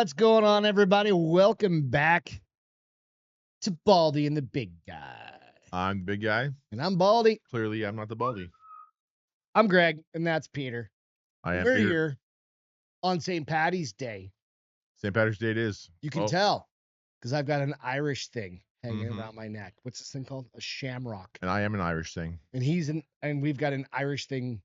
What's going on, everybody? Welcome back to Baldy and the Big Guy. I'm the big guy. And I'm Baldy. Clearly, I'm not the baldy. I'm Greg, and that's Peter. I am We're Peter. here on St. Patty's Day. St. Patrick's Day it is. You can tell because I've got an Irish thing hanging Mhm. around my neck. What's this thing called? A shamrock. And I am an Irish thing. And we've got an Irish thing.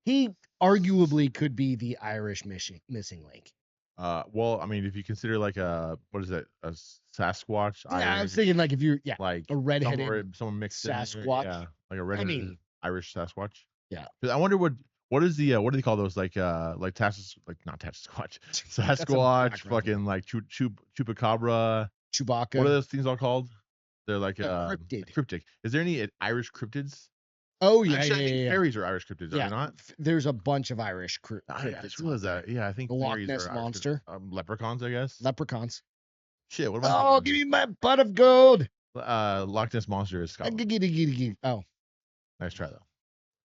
He arguably could be the Irish missing link. Well, I mean, if you consider like what is it, a Sasquatch? Yeah, I was Irish, thinking like if you're like a redheaded someone mixed in there, Sasquatch. yeah, like a redheaded Irish Sasquatch. Yeah. 'Cause I wonder what is the what do they call those like not Sasquatch, Sasquatch, fucking like Chupacabra. Chewbacca. What are those things all called? They're like cryptid. cryptic. Is there any Irish cryptids? Oh yeah, Actually, I think yeah. fairies are Irish cryptids, are they not? There's a bunch of Irish I cryptids. just realized that. Yeah, I think The Loch fairies Ness are Irish monster. leprechauns, I guess. Leprechauns. Shit, what am I Oh, thinking? give me my butt of gold. Loch Ness monster is Scotland. Oh, Nice try though.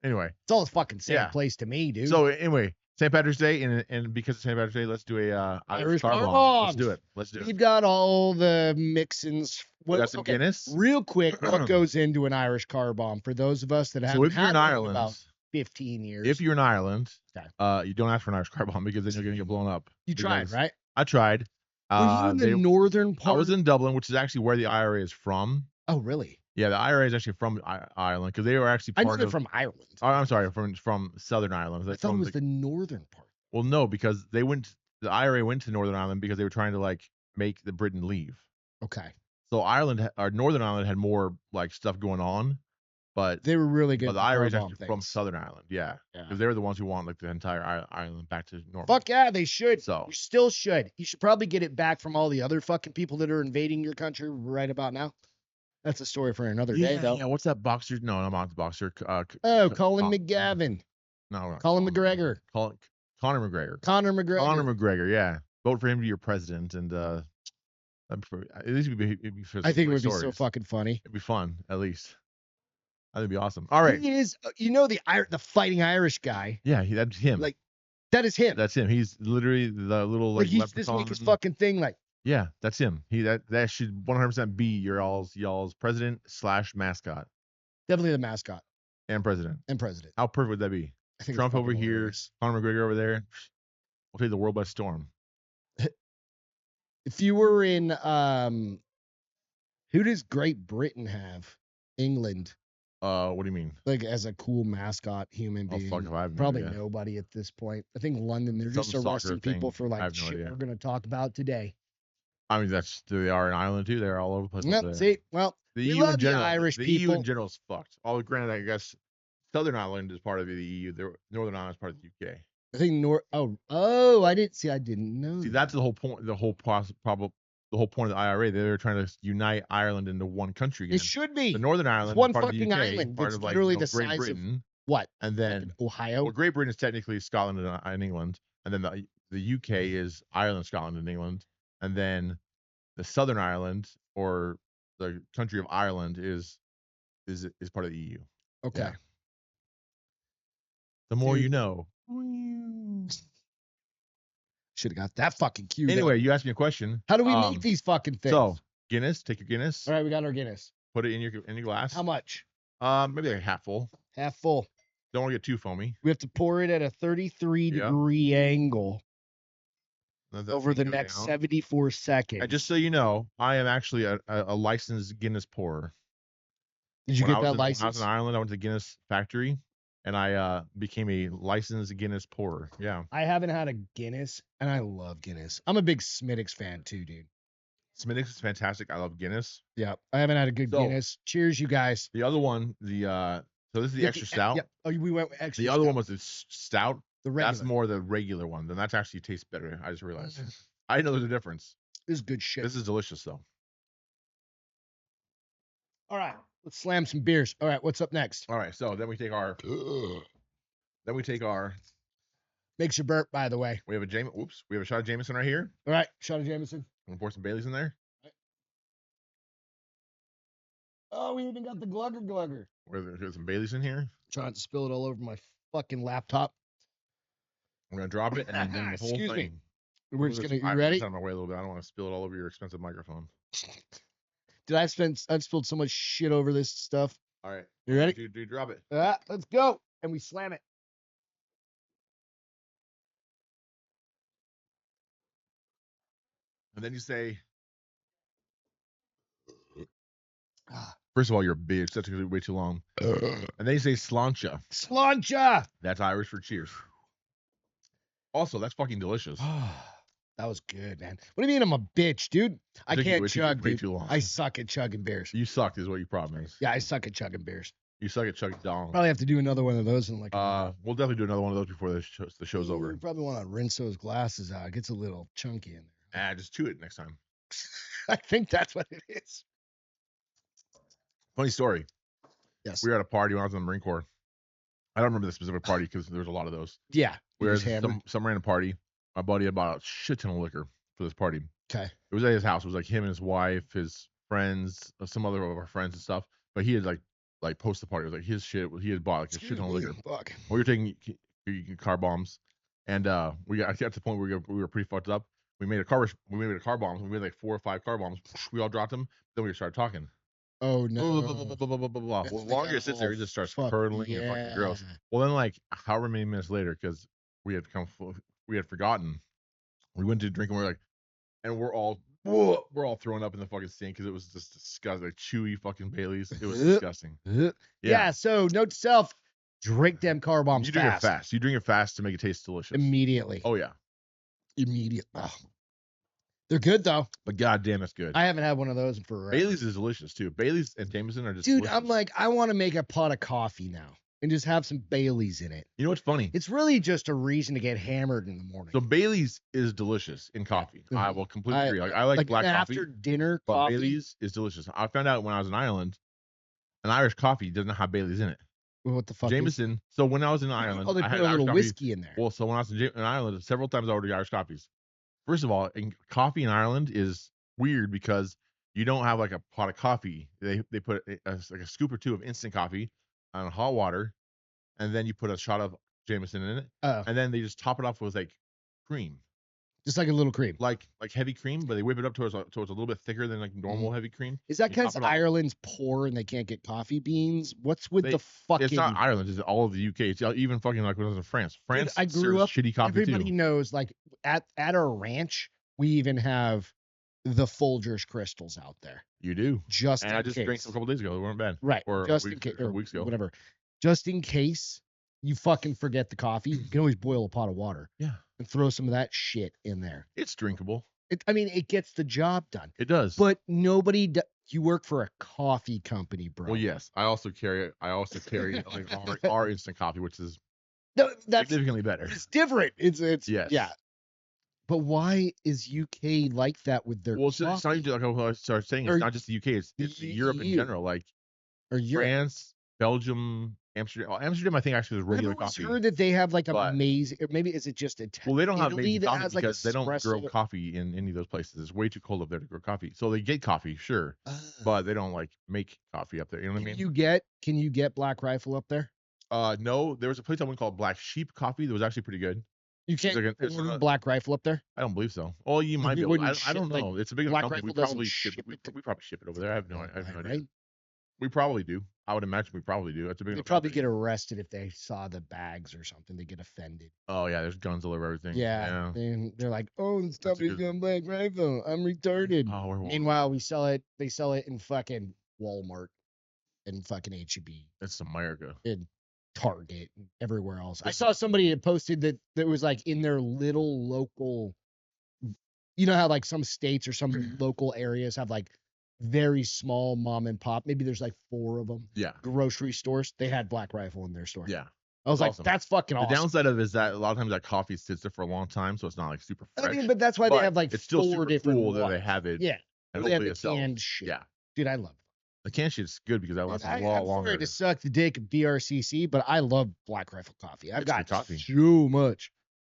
Anyway, it's all the fucking same Yeah. place to me, dude. so anyway, St. Patrick's Day, and because of St. Patrick's Day, let's do a Irish car car bomb. bomb. Let's do it. Let's do We've it. got all the mixins. We got some Guinness. Real quick, what goes into an Irish car bomb for those of us that So haven't if you're had in one in Ireland, about 15 years? if you're in Ireland, Okay. you don't ask for an Irish car bomb because then you're gonna get blown up. You tried, because right? I tried. Were you in the northern part? I was in Dublin, which is actually where the IRA is from. Oh, really? Yeah, the IRA is actually from Ireland because they were actually I part knew of. they're from Ireland. Oh, I'm sorry, from Southern Ireland. I thought it was the northern part. Well, no, because the IRA went to Northern Ireland because they were trying to like make the Britain leave. Okay. So Northern Ireland had more like stuff going on, but They were really good. the at IRA is car actually bomb from things. Southern Ireland. Yeah, Yeah. because they're the ones who want like the entire Ireland back to normal. Fuck yeah, they should. So You still should. You should probably get it back from all the other fucking people that are invading your country right about now. That's a story for another day, though. Yeah, what's that boxer? No, I'm not the boxer. Colin McGavin. No, Colin McGregor. Conor McGregor. Conor McGregor. Conor McGregor. Yeah, vote for him to be your president, and at least it'd be I think it would be so fucking funny. It'd be fun, at least. That'd be awesome. All right. He is, the fighting Irish guy. Yeah, that's him. Like, that is him. That's him. He's literally the little like he's leprechaun. just make his fucking thing like. Yeah, that's him. That should 100% be y'all's president / mascot. Definitely the mascot And president. How perfect would that be? I think Trump over here, hilarious. Conor McGregor over there. We'll take the world by storm. If you were in who does Great Britain have? England. What do you mean? Like as a cool mascot human being. Oh fuck if I have no Probably idea. nobody at this point. I think London, they're just Some soccer arresting people thing. for I like have no shit idea. we're gonna talk about today. I mean, they are in Ireland too. They're all over the place. over Yep, there. see, well, The we EU love in general, the Irish the people. EU in general is fucked. All granted, I guess Southern Ireland is part of the EU. Northern Ireland is part of the UK. I think I didn't know. See, that's the whole point. The whole point of the IRA. They're trying to unite Ireland into one country again. It should be. The Northern Ireland one is part fucking of the UK, island. part It's of like literally the Great size Britain, of what? and then Ohio. well, Great Britain is technically Scotland and England, and then the UK is Ireland, Scotland, and England, and then the Southern Ireland or the country of Ireland is part of the EU. Okay. Yeah. The more Dude. you know. Should have got that fucking cue. Anyway, you asked me a question. How do we make these fucking things? So Guinness, take your Guinness. All right, we got our Guinness. Put it in your glass. How much? Maybe like half full. Half full. Don't want to get too foamy. We have to pour it at a 33-degree angle over the next 74 seconds. And just so you know, I am actually a licensed Guinness pourer. Did you get that license? When I was in Ireland, I went to the Guinness factory, and I became a licensed Guinness pourer. Yeah. I haven't had a Guinness, and I love Guinness. I'm a big Smittix fan too, dude. Smittix is fantastic. I love Guinness. Yeah, I haven't had a good Guinness. Cheers, you guys. The other one, so this is the extra stout. Yeah. Oh, we went with extra. The other one was the stout. The regular. That's more the regular one. Then that actually tastes better. I just realized. I didn't know there's a difference. This is good shit. This is delicious though. All right, let's slam some beers. All right, what's up next? All right, so then we take our. Makes you burp, by the way. We have a shot of Jameson right here. All right, shot of Jameson. I'm gonna pour some Baileys in there. Oh, we even got the glugger. We're gonna some Baileys in here. Trying to spill it all over my fucking laptop. I'm gonna drop it and then the whole Excuse thing. me. We're just gonna. You I'm ready? out of my way a little bit. I don't want to spill it all over your expensive microphone. Did I've spilled so much shit over this stuff. All right. You ready? Dude, drop it. Let's go. And we slam it. And then you say, first of all, you're a bitch. That's way too long. And then you say slancha. Slancha. That's Irish for cheers. Also, that's fucking delicious. That was good, man. What do you mean I'm a bitch, dude? I can't chug, way dude. too long. I suck at chugging beers. You sucked is what your problem is. Yeah, I suck at chugging beers. You suck at chugging dong. Probably have to do another one of those in like. We'll definitely do another one of those before the show's over. You probably want to rinse those glasses out. It gets a little chunky in there. Just chew it next time. I think that's what it is. Funny story. Yes. We were at a party when I was in the Marine Corps. I don't remember the specific party because there was a lot of those. Yeah. We were at some random party. My buddy had bought a shit ton of liquor for this party. Okay. It was at his house. It was like him and his wife, his friends, some other of our friends and stuff. But he had like post the party. It was like his shit. He had bought like a shit ton of liquor. Fuck. We were taking car bombs, and we got to the point where we were pretty fucked up. We made a car bomb. We made like 4 or 5 car bombs. We all dropped them. Then we started talking. Oh no. Well, the longer it sits there, it just starts curdling and fucking gross. Well, then like however many minutes later, because we had forgotten, we went to drink and we're like, and we're all throwing up in the fucking sink because it was just disgusting, like chewy fucking Baileys. It was disgusting. Yeah. So note to self: drink them car bombs. You drink it fast. You drink it fast to make it taste delicious. Immediately. Oh yeah. Immediately. Oh. They're good though. But goddamn, that's good. I haven't had one of those in forever. Bailey's is delicious too. Bailey's and Jameson are just dude. delicious. I'm like, I want to make a pot of coffee now and just have some Bailey's in it. You know what's funny? It's really just a reason to get hammered in the morning. So Bailey's is delicious in coffee. Mm-hmm. I will completely agree. Like I like black coffee. After dinner but coffee. Bailey's is delicious. I found out when I was in Ireland, an Irish coffee doesn't have Bailey's in it. What the fuck? Jameson. So when I was in Ireland, they I put had a Irish little coffee. whiskey in there. Well, so when I was in Ireland, several times I ordered Irish coffees. First of all, coffee in Ireland is weird because you don't have like a pot of coffee. They put like a scoop or two of instant coffee on hot water, and then you put a shot of Jameson in it, and then they just top it off with like cream, just like a little cream, like heavy cream, but they whip it up towards a little bit thicker than like normal heavy cream. Is that because Ireland's poor and they can't get coffee beans? What's with the fucking? It's not Ireland. It's all of the UK. It's even fucking like when I was in France. France, dude, I grew up shitty coffee everybody too. knows, like at our ranch, we even have the Folgers crystals out there. You do. And I just drank some a couple days ago. They weren't bad. Right. Or just in case, or weeks ago. Whatever. Just in case you fucking forget the coffee, you can always boil a pot of water. Yeah. And throw some of that shit in there. It's drinkable. It gets the job done. It does. But nobody. You work for a coffee company, bro. Well, yes. I also carry like our instant coffee, which is that's significantly better. It's different. It's yes. Yeah. But why is UK like that with their? Well, it's not even like I started saying. It's not just the UK. It's Europe in general. Like France, Belgium, Amsterdam. Amsterdam, I think actually is regular coffee. I've heard that they have like amazing. Or maybe is it just well, they don't have amazing coffee has, because they don't grow coffee in any of those places. It's way too cold up there to grow coffee. So they get coffee, sure, but they don't like make coffee up there. You know what I mean? Can you get Black Rifle up there? No. There was a place I went called Black Sheep Coffee that was actually pretty good. You can't order Black Rifle up there? I don't believe so. Oh, you might be able to. I don't know. It's a big Black company. We probably ship it over there. I have no idea. Right? We probably do. I would imagine we probably do. That's a big. They probably get arrested if they saw the bags or something. They get offended. Oh yeah, there's guns all over everything. Yeah. And they're like, "Oh, stop it, gun Black Rifle. I'm retarded." Oh, meanwhile, we sell it. They sell it in fucking Walmart and fucking HEB. That's America. In Target and everywhere else. I saw somebody had posted that was like in their little local. You know how like some states or some local areas have like very small mom and pop. Maybe there's like 4 of them. Yeah. Grocery stores. They had Black Rifle in their store. Yeah. I was like, that's fucking awesome. The downside of it is that a lot of times that coffee sits there for a long time, so it's not like super fresh. I mean, but that's why they have like it's still 4 super different cool that they have it. Yeah. And they have hopefully the canned shit. Yeah. Dude, I love it. The canned shit's good because that lasts a lot longer. I'm sorry to suck the dick of BRCC, but I love Black Rifle coffee. I've got coffee. so much.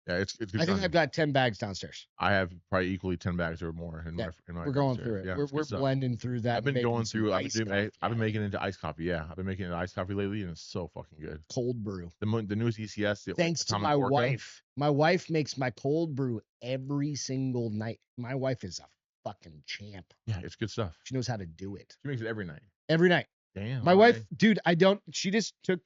Yeah, it's good I think content. I've got 10 bags downstairs. I have probably equally 10 bags or more in Yeah, my we're going downstairs. through it. Yeah, we're it's good stuff. blending through that. I've been making going some through. iced coffee I've been out of making it into iced coffee. Yeah, I've been making it iced coffee lately, and it's so fucking good. it. Cold brew. The newest ECS, the Thanks to Atomic my Orca. wife. My wife makes my cold brew every single night. My wife is a fucking champ. Yeah, it's good stuff. She knows how to do it. She makes it every night. Every night. Damn. My wife, dude, she just took,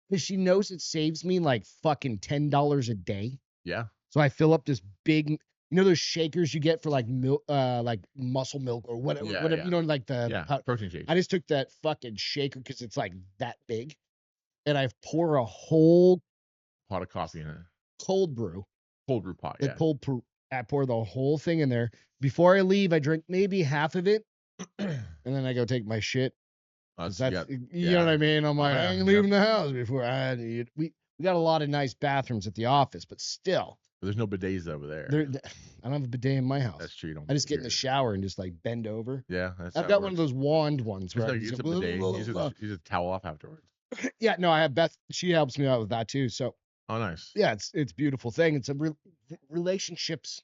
because she knows it saves me like fucking $10 a day. Yeah. So I fill up this big, those shakers you get for like milk, like muscle milk or whatever, Yeah, whatever, yeah. like the Protein shake. I just took that fucking shaker because it's like that big, and I pour a whole Pot of coffee in it. cold brew. Cold brew pot. The Yeah. cold brew. I pour the whole thing in there. Before I leave, I drink maybe half of it, and then I go take my shit. You know what I mean? I'm like, I ain't leaving the house before I eat. We got a lot of nice bathrooms at the office, but still. But there's no bidets over there. I don't have a bidet in my house. That's true. I just get in the shower and just like bend over. Yeah, I've got one of those wand ones. It's Where like it's a bidet. You just towel off afterwards. Yeah, no, I have Beth. She helps me out with that too. So. Oh, nice. Yeah, it's a beautiful thing. It's a relationships.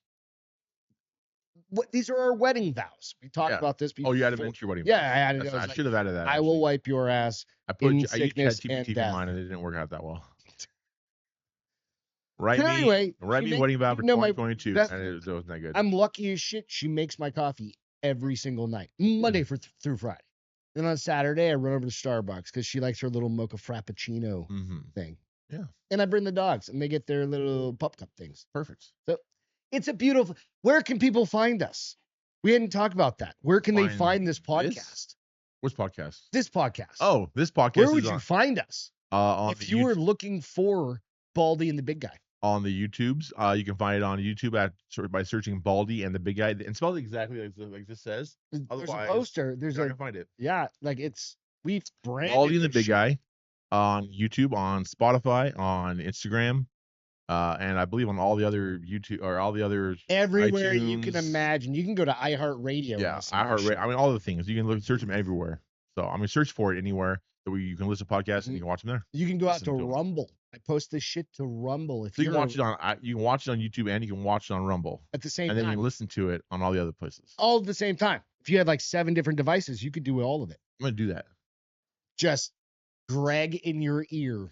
These are our wedding vows. We talked about this before. Oh, you added into your wedding. Yeah, I added it. I should have added that. I will wipe your ass. I used sickness and ChatGPT death. for mine, and it didn't work out that well. Anyway, write me wedding vow for 2022, Beth, and it wasn't that good. I'm lucky as shit. She makes my coffee every single night, Monday through Friday. Then on Saturday, I run over to Starbucks because she likes her little mocha frappuccino thing. Yeah. And I bring the dogs, and they get their little pup cup things. Perfect. So it's a beautiful. Where can people find us? We hadn't talked about that. Where can they find this podcast? Which podcast? This podcast. Oh, this podcast. Where would you find us? If you were looking for Baldy and the Big Guy. On the YouTubes, you can find it on YouTube by searching Baldy and the Big Guy, and spelled exactly like this says. There's a poster. I can find it. Yeah, like we've branded Baldy and the Big Guy on YouTube, on Spotify, on Instagram, and I believe on all the other YouTube or all the other everywhere iTunes. you can imagine. You can go to iHeartRadio. Yeah, iHeartRadio. I mean, all the things you can search them everywhere. So I mean, search for it anywhere that you can listen to podcasts and you can watch them there. You can go out to Rumble. I post this shit to Rumble. So you can watch it on YouTube and you can watch it on Rumble at the same time, and then you can listen to it on all the other places all at the same time. If you had like 7 different devices, you could do all of it. I'm gonna do that. Just Greg in your ear,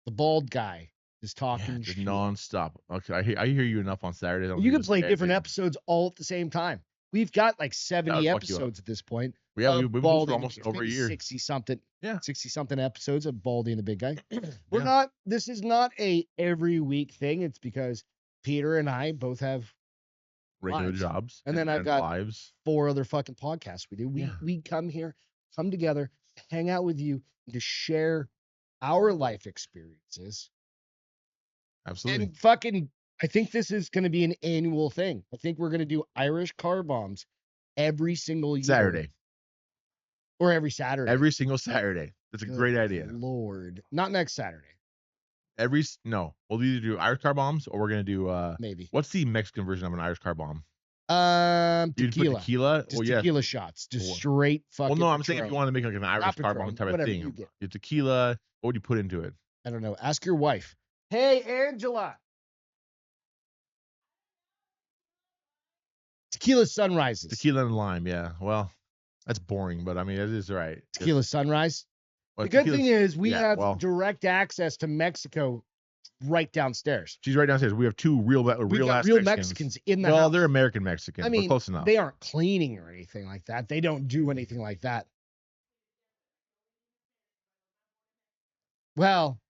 the bald guy is talking just nonstop. Okay, I hear you enough on Saturdays. You can play different episodes all at the same time. We've got like 70 episodes at this point. Yeah, we've been for almost over a year. 60 something episodes of Baldy and the Big Guy. This is not a every week thing. It's because Peter and I both have regular jobs. And then I've got lives. 4 other fucking podcasts we do. We come together, hang out with you to share our life experiences. Absolutely. And I think this is going to be an annual thing. I think we're going to do Irish car bombs every single year. Saturday. Or every Saturday. Every single Saturday. That's a great idea. Lord. Not next Saturday. No. We'll either do Irish car bombs or we're going to do maybe. What's the Mexican version of an Irish car bomb? Tequila. Tequila? Just tequila shots. Just straight fucking. Well, no, I'm saying if you want to make like an Irish car bomb type of thing. Your tequila, what would you put into it? I don't know. Ask your wife. Hey, Angela. Tequila sunrises. Tequila and lime, yeah. Well, that's boring, but I mean, it is right. Tequila sunrise. The good thing is we have direct access to Mexico right downstairs. She's right downstairs. We have 2 real Mexicans in the house. Well, they're American Mexicans. I mean, close enough. They aren't cleaning or anything like that. They don't do anything like that. Well,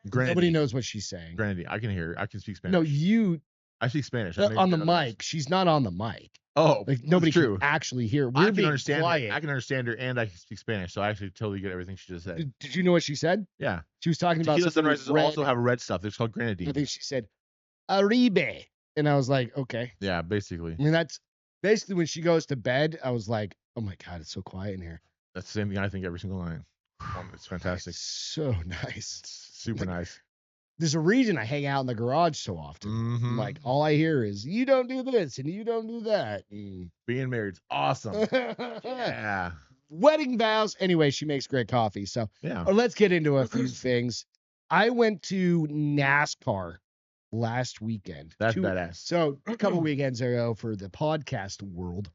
nobody knows what she's saying. Grandy, I can hear. I can speak Spanish. No, I speak Spanish. On the mic. She's not on the mic. Oh, like nobody can actually hear. I can understand quiet. I can understand her, and I can speak Spanish, so I actually totally get everything she just said. Did you know what she said? Yeah, she was talking about tequila sunrises also have red stuff. It's called grenadine. I think she said Aribe, and I was like, okay. Yeah, basically. I mean, that's basically when she goes to bed. I was like, oh my god, it's so quiet in here. That's the same thing I think every single night. It's fantastic. It's so nice. It's super nice. There's a reason I hang out in the garage so often. Mm-hmm. Like all I hear is you don't do this and you don't do that. Being married's awesome. Yeah. Wedding vows. Anyway, she makes great coffee. So yeah. Let's get into a few things. I went to NASCAR last weekend. That's badass. So a couple weekends ago for the podcast world.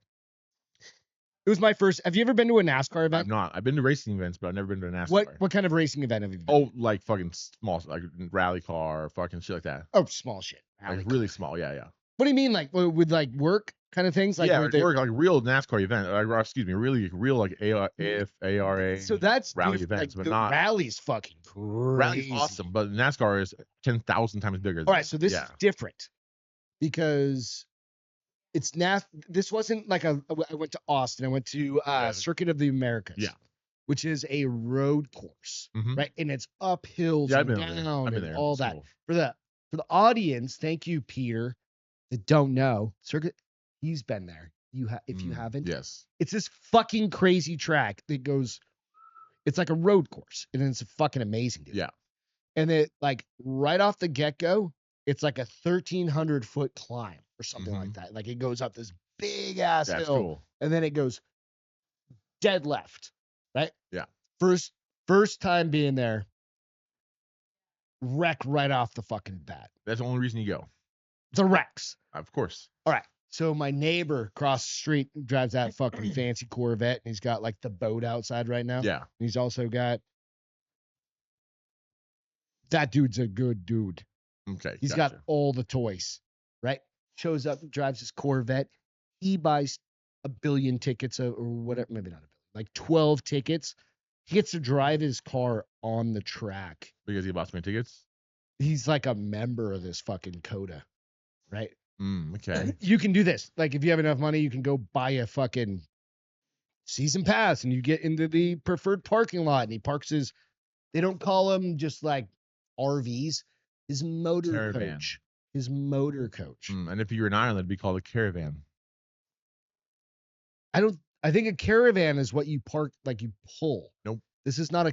It was my first. Have you ever been to a NASCAR event? I've not. I've been to racing events, but I've never been to a NASCAR. What kind of racing event have you been to? Oh, like fucking small, like rally car, fucking shit like that. Oh, small shit. Like really small. Yeah, yeah. What do you mean, like with like work kind of things? Like yeah, where like they- work like real NASCAR event. Excuse me, really real like ARA. So that's rally dude, events, like, but the not rally's fucking crazy. rally's awesome, but NASCAR is 10,000 times bigger. All right, so this yeah. is different because it's This wasn't like I went to Austin. I went to Circuit of the Americas. Yeah. Which is a road course, Mhm. right? And it's up hills Yeah, and down I've been and there. all It's that. cool. For the audience, thank you, Peter, that don't know Circuit. He's been there. If you haven't, Yes. it's this fucking crazy track that goes. It's like a road course, and it's fucking amazing, dude. Yeah. And it like right off the get go, it's like a 1,300-foot climb or something like that. Like it goes up this big ass That's hill, cool. and then it goes dead left, right? Yeah. First time being there, wreck right off the fucking bat. That's the only reason you go. The wrecks. Of course. All right. So my neighbor across the street drives that fucking fancy Corvette, and he's got like the boat outside right now. Yeah. And he's also got that dude's a good dude. Okay. He's got all the toys, right? Shows up, drives his Corvette. He buys 1 billion tickets or whatever, maybe not 1 billion, like 12 tickets. He gets to drive his car on the track. Because he bought so many tickets? He's like a member of this fucking coda, right? Okay. You can do this. Like if you have enough money, you can go buy a fucking season pass and you get into the preferred parking lot, and he parks his, they don't call them just like RVs, his motor Caravan. coach. His motor coach. And if you're in Ireland, it'd be called a caravan. I think a caravan is what you park, like you pull. Nope. This is not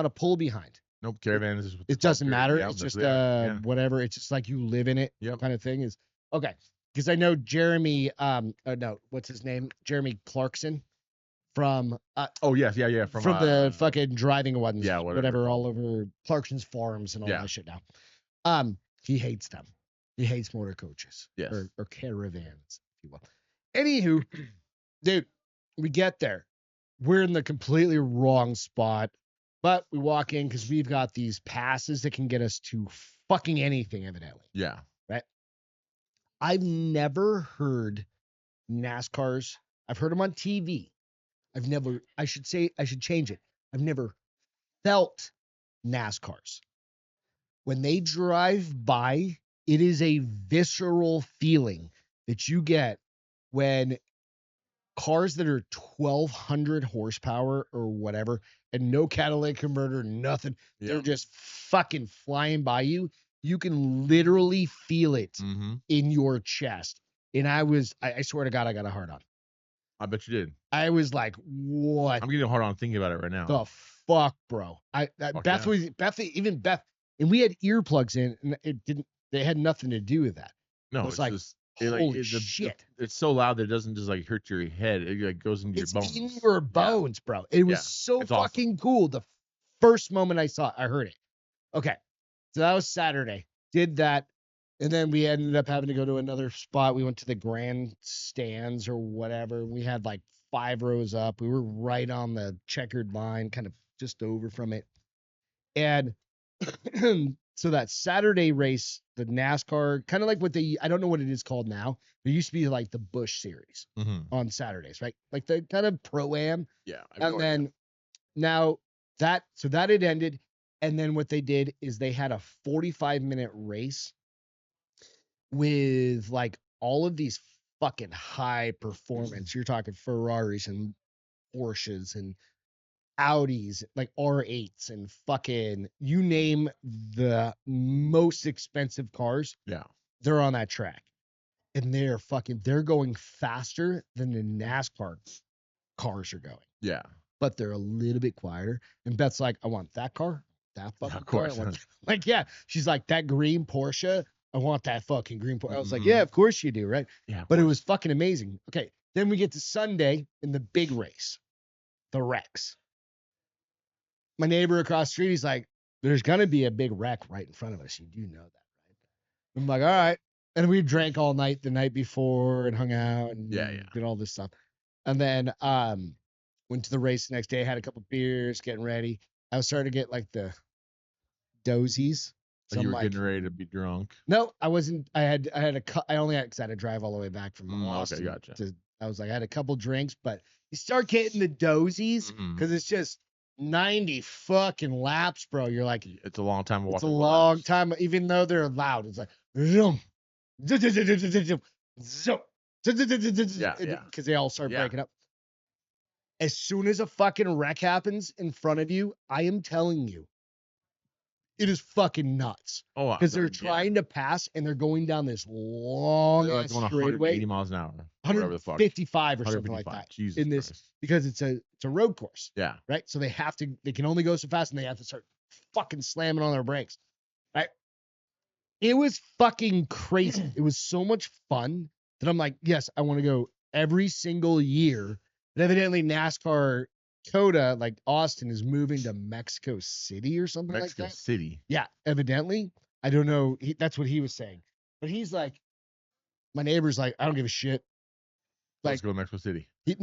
a pull behind. Nope. Caravan is. It doesn't matter. Yeah, It's that's- just yeah. whatever. It's just like you live in it Yep. kind of thing. Is okay. Because I know Jeremy, no, what's his name? Jeremy Clarkson from Oh yes, yeah. from the fucking driving ones, yeah, whatever. all over Clarkson's farms and all that shit now. He hates them. He hates motor coaches. Yes. Or caravans, if you will. Anywho, dude, we get there. We're in the completely wrong spot, but we walk in because we've got these passes that can get us to fucking anything, evidently. Yeah. I've never heard NASCARs. I've heard them on TV. I should change it. I've never felt NASCARs. When they drive by, it is a visceral feeling that you get when cars that are 1,200 horsepower or whatever, and no catalytic converter, nothing, they're just fucking flying by you. You can literally feel it in your chest. And I swear to God, I got a hard on. I bet you did. I was like, what I'm getting a hard on thinking about it right now. the fuck, bro? Beth, and we had earplugs in, and they had nothing to do with that. No, it's like, just, holy shit. It's so loud that it doesn't just like hurt your head. It like goes into It's your bones. in your bones, bro. It was so it's awesome. fucking cool. The first moment I heard it. Okay. So that was Saturday. Did that. And then we ended up having to go to another spot. We went to the grandstands or whatever. We had like 5 rows up. We were right on the checkered line, kind of just over from it. And so that Saturday race, the NASCAR, kind of like I don't know what it is called now. There used to be like the Busch series on Saturdays, right? Like the kind of pro-am. Yeah. And then now that had ended. And then what they did is they had a 45-minute race with like all of these fucking high performance. You're talking Ferraris and Porsches and Audis, like R8s and fucking, you name the most expensive cars. Yeah. They're on that track. And they're going faster than the NASCAR cars are going. Yeah. But they're a little bit quieter. And Beth's like, I want that car. That fucking of course. car. Like, yeah. She's like, that green Porsche. I want that fucking green Porsche. I was like, yeah, of course you do, right? Yeah. But it was fucking amazing. Okay. Then we get to Sunday in the big race, the Rex. My neighbor across the street, he's like, there's gonna be a big wreck right in front of us. You do know that, right? I'm like, all right. And we drank all night the night before and hung out and did all this stuff. And then went to the race the next day, had a couple beers, getting ready. I was starting to get like the dozies. So you I'm were like, getting ready to be drunk. no, I wasn't. I had I only had, because I had to drive all the way back from Austin. Okay, gotcha. I was like, I had a couple drinks, but you start getting the dozies because it's just 90 fucking laps, bro. You're like, it's a long time. It's a long time, even though they're loud. It's like, zoom, zoom, because they all start breaking up. As soon as a fucking wreck happens in front of you, I am telling you, it is fucking nuts. Oh, because they're trying to pass and they're going down this long like going 180 miles an hour, 155 or something like that. Jesus in this Christ. Because it's a road course. Yeah. Right. So they can only go so fast and they have to start fucking slamming on their brakes. Right. It was fucking crazy. It was so much fun that I'm like, yes, I want to go every single year. But evidently NASCAR Coda, like Austin, is moving to Mexico City or something like that. Mexico City. Yeah, evidently. I don't know. That's what he was saying. But he's like, my neighbor's like, I don't give a shit. Let's go to Mexico City. He's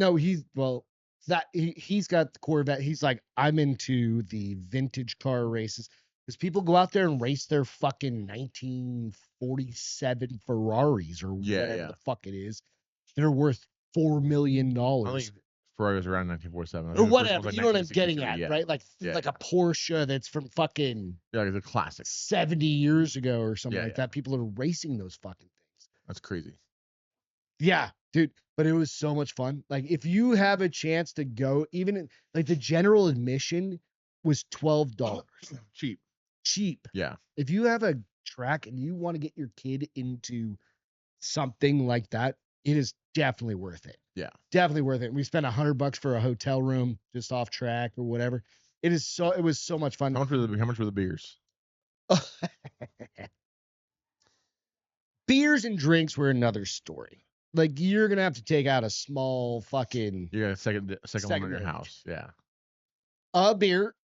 got the Corvette. He's like, I'm into the vintage car races. Because people go out there and race their fucking 1947 Ferraris or whatever the fuck it is. They're worth $4 million. I think Ferrari was around 1947. Or whatever. You know what I'm getting at, right? Like a Porsche that's from fucking it's a classic 70 years ago or something like that. People are racing those fucking things. That's crazy. Yeah, dude. But it was so much fun. Like if you have a chance to go, like the general admission was $12. Cheap. Yeah. If you have a track and you want to get your kid into something like that, it is definitely worth it. Yeah. Definitely worth it. We spent $100 for a hotel room just off track or whatever. It was so much fun. How much were the beers? Beers and drinks were another story. Like you're gonna have to take out a small fucking. You got a second one in your house. Yeah. A beer.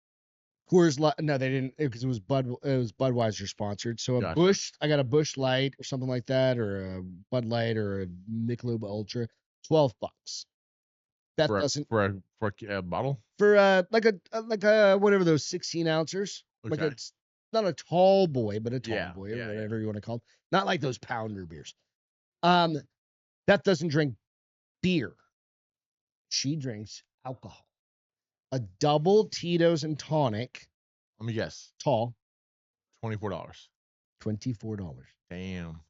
Coors Light. No, they didn't, because it was Budweiser sponsored. So Busch, I got a Busch Light or something like that, or a Bud Light or a Michelob Ultra, $12. That doesn't for a bottle for like a whatever those 16 ounces. Okay. Like it's not a tall boy, but a tall boy or yeah, whatever you want to call it. Not like those pounder beers. That doesn't drink beer. She drinks alcohol. A double Tito's and tonic. Let me guess. Tall. $24. $24. Damn.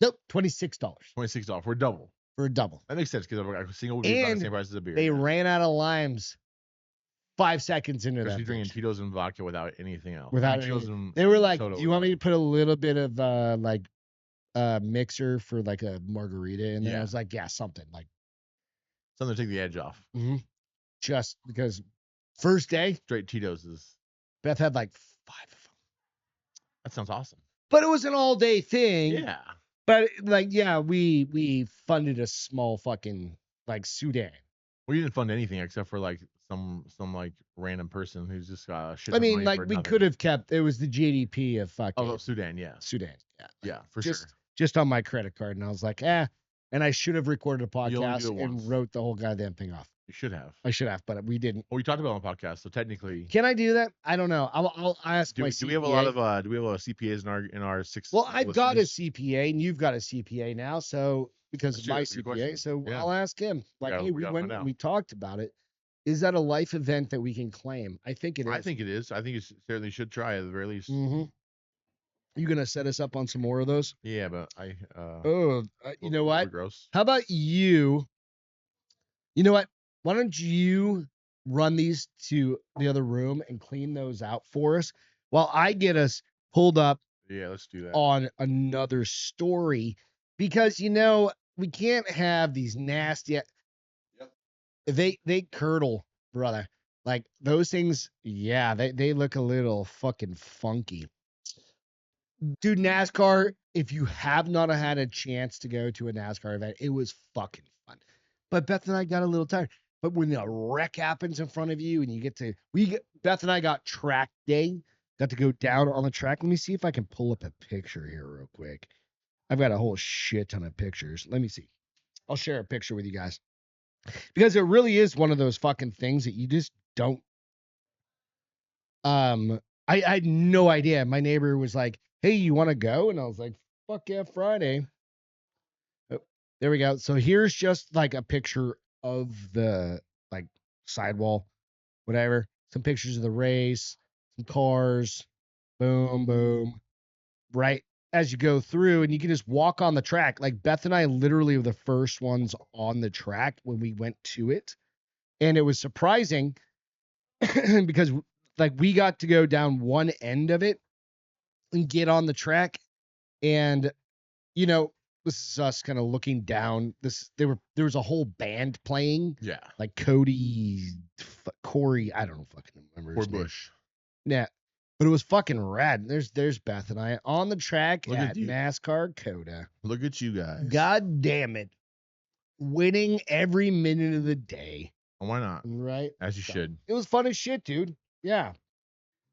Nope. $26. $26 for a double. For a double. That makes sense because a single would be about the same price as a beer. They ran out of limes 5 seconds into that. She's drinking Tito's and vodka without anything else. They were like, "Do you want me to put a little bit of mixer for like a margarita in there?" I was like, "Yeah, something to take the edge off." Mm-hmm. Just because first day straight Tito's is. Beth had like 5 of them. That sounds awesome. But it was an all day thing. Yeah. But we funded a small fucking Sudan. We didn't fund anything except for some random person who's just got shit. I mean, we could have kept. It was the GDP of fucking Sudan, yeah. Sudan, yeah, for sure. Just on my credit card, and I was like, and I should have recorded a podcast and wrote the whole goddamn thing off. You should have. I should have, but we didn't. Well, we talked about it on the podcast, so technically. Can I do that? I don't know. I'll ask my CPA. Do we have a lot of CPAs in our 6? Well, I've got a CPA, and you've got a CPA now, so because of my CPA, so I'll ask him. Hey, we went and we talked about it. Is that a life event that we can claim? I think it is. I think it is. I think you certainly should try at the very least. Mm-hmm. You gonna set us up on some more of those? Yeah, but you know what? Gross. How about you? You know what? Why don't you run these to the other room and clean those out for us while I get us pulled up? Yeah, let's do that. On another story, because we can't have these nasty. Yep. They curdle, brother. Like those things. Yeah, they look a little fucking funky. Dude, NASCAR, if you have not had a chance to go to a NASCAR event, it was fucking fun. But Beth and I got a little tired. But when a wreck happens in front of you and you get to, Beth and I got track day. got to go down on the track. Let me see if I can pull up a picture here real quick. I've got a whole shit ton of pictures. Let me see. I'll share a picture with you guys because it really is one of those fucking things that you just don't. I had no idea. My neighbor was like, "Hey, you want to go?" And I was like, "Fuck yeah, Friday." Oh, there we go. So here's just like a picture of the like sidewall, whatever. Some pictures of the race, some cars, boom, boom. Right as you go through, and you can just walk on the track. Like Beth and I literally were the first ones on the track when we went to it. And it was surprising because like we got to go down one end of it and get on the track. And you know, this is us kind of looking down. There was a whole band playing. Yeah. Like Cody, Corey, I don't know fucking remember his name. Bush. Yeah. But it was fucking rad. There's Beth and I on the track Look at at you. NASCAR Coda. Look at you guys. God damn it. Winning every minute of the day. Why not? Right? As you should. It was fun as shit, dude. Yeah.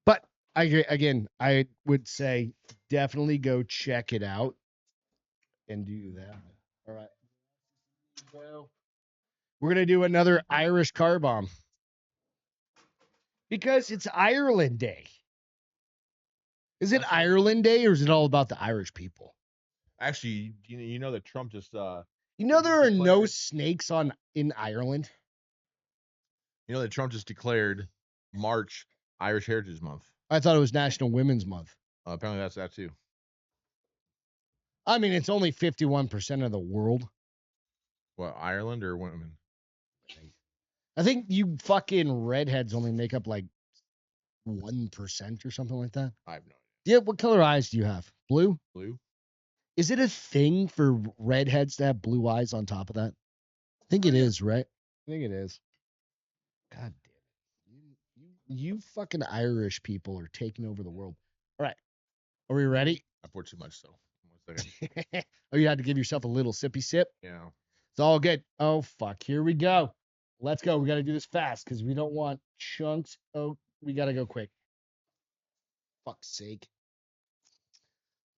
But I would say definitely go check it out and do that. All right. So we're gonna do another Irish car bomb. Because it's Ireland Day. Is it Ireland Day or is it all about the Irish people? Actually, you know that Trump just You know there are no snakes in Ireland. You know that Trump just declared March Irish Heritage Month. I thought it was National Women's Month. Apparently that's that too. I mean, it's only 51% of the world. What, Ireland or women? I think you fucking redheads only make up like 1% or something like that. I have no idea. Yeah, what color eyes do you have? Blue? Blue? Is it a thing for redheads to have blue eyes on top of that? I think it is, right? I think it is. God damn it. You fucking Irish people are taking over the world. All right. Are we ready? I poured too much, so 1 second. Oh, you had to give yourself a little sippy sip? Yeah. It's all good. Oh, fuck. Here we go. Let's go. We got to do this fast because we don't want chunks. Oh, we got to go quick. Fuck's sake.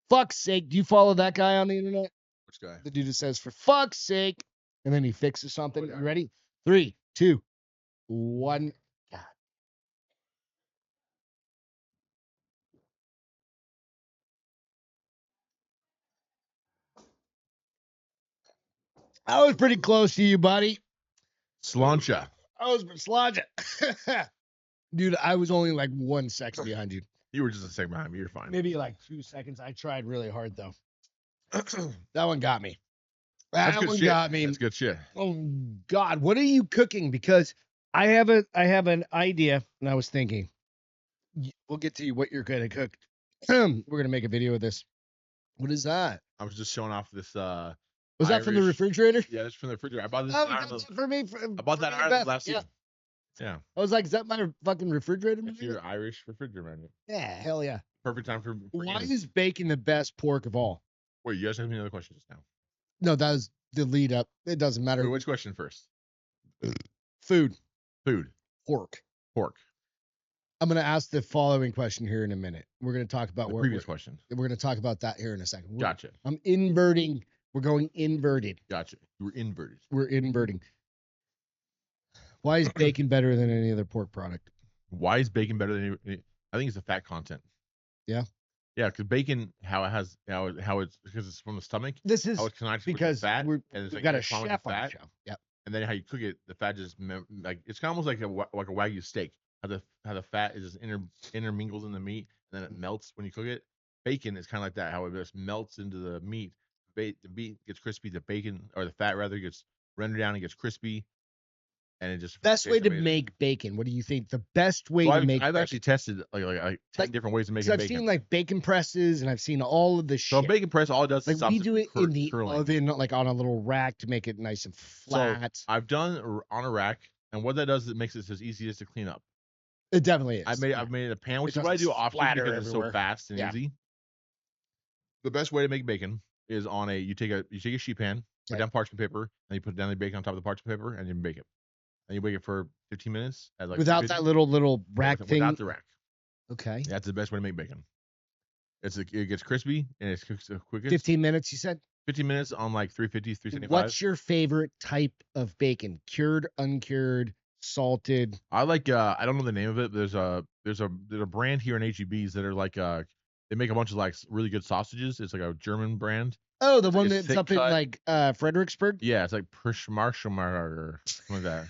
Fuck's sake. Do you follow that guy on the internet? Which guy? The dude that says, for fuck's sake. And then he fixes something. Oh, yeah. You ready? 3, 2, 1. God. I was pretty close to you, buddy. Slancha. I was Slancha. Dude, I was only like 1 second behind you. You were just a second behind me. You're fine. Maybe like 2 seconds. I tried really hard though. That one got me. That's That good one shit. got me. That's good shit. Oh God, what are you cooking? Because I have an idea, and I was thinking, we'll get to what you're gonna cook. We're gonna make a video of this. What is that? I was just showing off this. Was that from the Irish- refrigerator? Yeah, that's from the refrigerator. I bought this. Oh, in Ireland. that's for me. I bought that in Ireland last year. season. Yeah. I was like, is that my fucking refrigerator? It's your Irish refrigerator magnet. Yeah, hell yeah. Perfect time for Why Anna's. is bacon the best pork of all? Wait, you guys asked me another question just now. No, that was the lead up. It doesn't matter. Wait, which question first? Food, Food. pork. Pork. I'm going to ask the following question here in a minute. We're going to talk about The what previous question. we're going to talk about that here in a second. Gotcha. I'm inverting. We're going inverted. Gotcha. You were inverted. We're inverting. Why is bacon better than any other pork product? Why is bacon better than any? I think it's the fat content. Yeah. Yeah, because bacon, how it's because it's from the stomach. This is How it connects because with the fat, we've and it's like got a intertwined with chef the on the fat, show. Yep. and then how you cook it, the fat just like it's kind of almost like a wagyu steak. How the fat is just intermingles in the meat, and then it melts when you cook it. Bacon is kind of like that. How it just melts into the meat. The meat gets crispy. The bacon or the fat rather gets rendered down and gets crispy, and it just Best way tastes to amazing. make bacon. What do you think? The best way So to make I've bacon? actually tested like 10 different ways to make So I've bacon. seen like bacon presses, and I've seen all of the So shit. bacon press, all it does is Like stops we it do it from in the curling. oven, like on a little rack to make it nice and flat. So I've done on a rack, and what that does is it makes it as easy as to clean up. It definitely is. I've made it a pan, which It is what I do doesn't often splatter because it's so everywhere. fast and Yeah. easy. The best way to make bacon is you take a sheet pan, put Okay. down parchment paper, and you put down the bacon on top of the parchment paper, and you bake it. And you bake it for 15 minutes at like Without 350. that little rack thing. Without the rack. Okay. That's the best way to make bacon. It gets crispy and it's cooks the quickest. 15 minutes, you said? 15 minutes on like 350, 375. What's your favorite type of bacon? Cured, uncured, salted? I like I don't know the name of it. But there's a brand here in HEBs that are like they make a bunch of like really good sausages. It's like a German brand. Oh, the It's one like a that's thick up in cut. like Fredericksburg? Yeah, it's like Perschmarschmarger, something like that.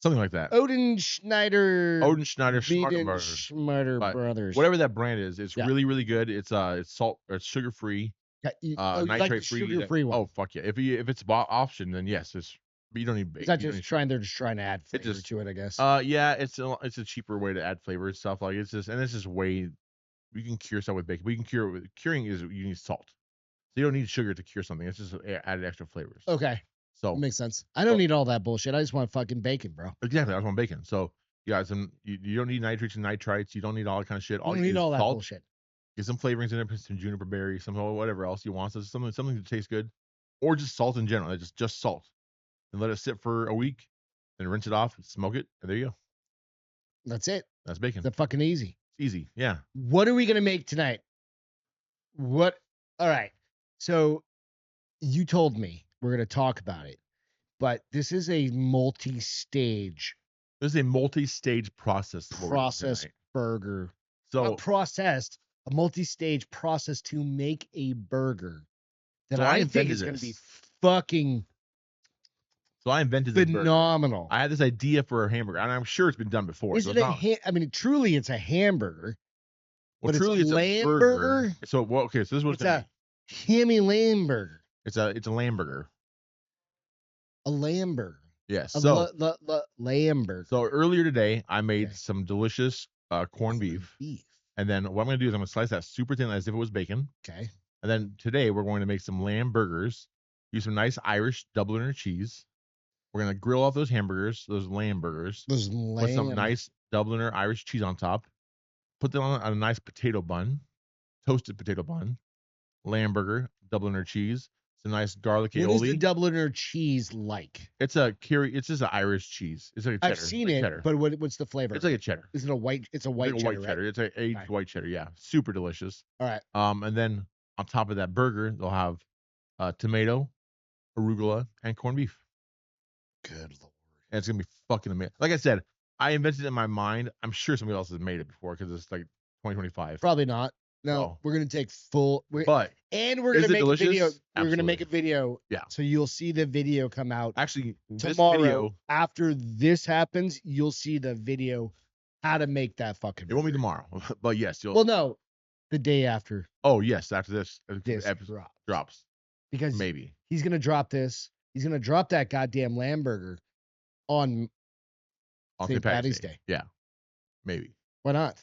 Something like that. Odenschneider Odenschneider Schmarkenburger. Schmarter But Brothers. whatever that brand is, it's Yeah. really, really good. It's salt or it's sugar free, Yeah, you like the nitrate free. sugar-free one. Oh fuck yeah! If it's option, then yes, but you don't need bacon. Is that just they're just trying to add flavor just- to it, I guess. Yeah, it's a cheaper way to add flavor and stuff. Like it's just way you can cure stuff with bacon. But you can cure it with curing is you need salt. So you don't need sugar to cure something. It's just added extra flavors. Okay. So Makes sense. I don't need all that bullshit. I just want fucking bacon, bro. exactly, I just want bacon. So yeah, you don't need nitrates and nitrites. You don't need all that kind of shit. I don't need all that salt, bullshit. get some flavorings in it, put some juniper berry, some whatever else you want. So something to taste good, or just salt in general. Just salt, and let it sit for a week, then rinse it off, smoke it, and there you go. That's it. That's bacon. That's fucking easy. It's easy. Yeah. What are we gonna make tonight? What? All right. So you told me we're gonna talk about it, but this is a multi-stage This is a multi-stage process. burger. So Not processed, a multi-stage process to make a burger that So I I think invented is gonna be this. fucking So I invented this burger. phenomenal. I had this idea for a hamburger, and I'm sure it's been done before. Is so it it's a not, I mean, truly, it's a hamburger. well, but it's truly, a it's lamb a burger? So okay, so this is what It's a hammy lamb burger. it's a lamb burger. A lamb burger. Yes. A So lamb burger. so earlier today, I made Okay. some delicious corned beef, and then what I'm gonna do is I'm gonna slice that super thin as if it was bacon, Okay. and then today we're going to make some lamb burgers. Use some nice Irish Dubliner cheese. We're gonna grill off those hamburgers, those lamb burgers. Those Put some nice Dubliner Irish cheese on top. Put them on a nice potato bun, toasted potato bun, lamb burger, Dubliner cheese, some nice garlic What is the aioli. Dubliner cheese like? It's just an Irish cheese. It's like a cheddar. I've seen like it, cheddar. but what's the flavor? It's like a cheddar. Is it a white? It's a white Like a cheddar, white cheddar. right? It's a aged Okay. white cheddar. Yeah, super delicious. All right. And then on top of that burger, they'll have tomato, arugula, and corned beef. Good lord. And it's gonna be fucking amazing. Like I said, I invented it in my mind. I'm sure somebody else has made it before because it's like 2025. Probably not. No, Oh. we're gonna take full. But And we're is gonna it make a video. delicious? We're gonna make a Absolutely. video. Yeah. So you'll see the video come out actually, this tomorrow. video, After this happens, you'll see the video how to make that fucking. it won't be burger. tomorrow, but yes, you'll. Well, no, the day after Oh yes, after this this episode drops. drops, Because maybe. he's gonna drop this. He's gonna drop that goddamn lamb burger on On St. Patty's Day. Yeah, maybe. Why not?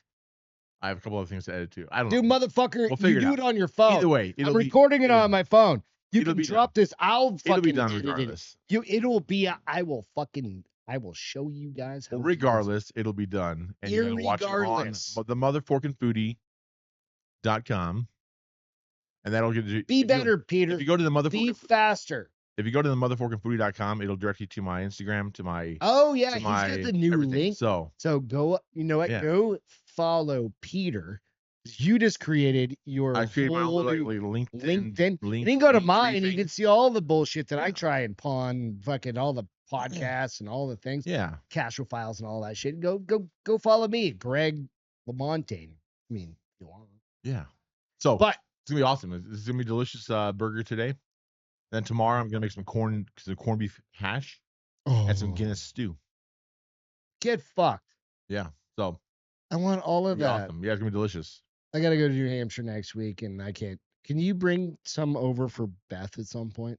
I have a couple other things to edit too. I don't Dude, know. motherfucker, We'll figure you it do out. it on your phone. Either way, I'm recording it on my phone. You it'll can be drop this. I'll It'll be fucking done edit it. regardless. I will show you guys how. Well, to do this. regardless, it'll be done, and you're gonna watch it on Irregardless. the motherforkingfoodie.com, and that'll get you. Be better, Peter. If you go to the Be motherforking, faster. if you go to the motherforkingfoodie.com, it'll direct you to my Instagram, to my Oh yeah, to he's my got the new everything. link. So So go. You know what? Yeah. Go follow Peter. You just created your I created my whole own new LinkedIn. LinkedIn. You can go to mine. You thing. can see all the bullshit that I Yeah. try and pawn, fucking all the podcasts and all the things, Yeah, Castro files and all that shit. Go follow me, Greg Lamontagne. I mean, you want. yeah. So But it's gonna be awesome. This is gonna be a delicious burger today. Then tomorrow I'm gonna make some corned beef hash and some Guinness stew. get fucked. Yeah. So I want all it'll of be that. awesome. Yeah, it's gonna be delicious. I gotta go to New Hampshire next week, and I can't. Can you bring some over for Beth at some point?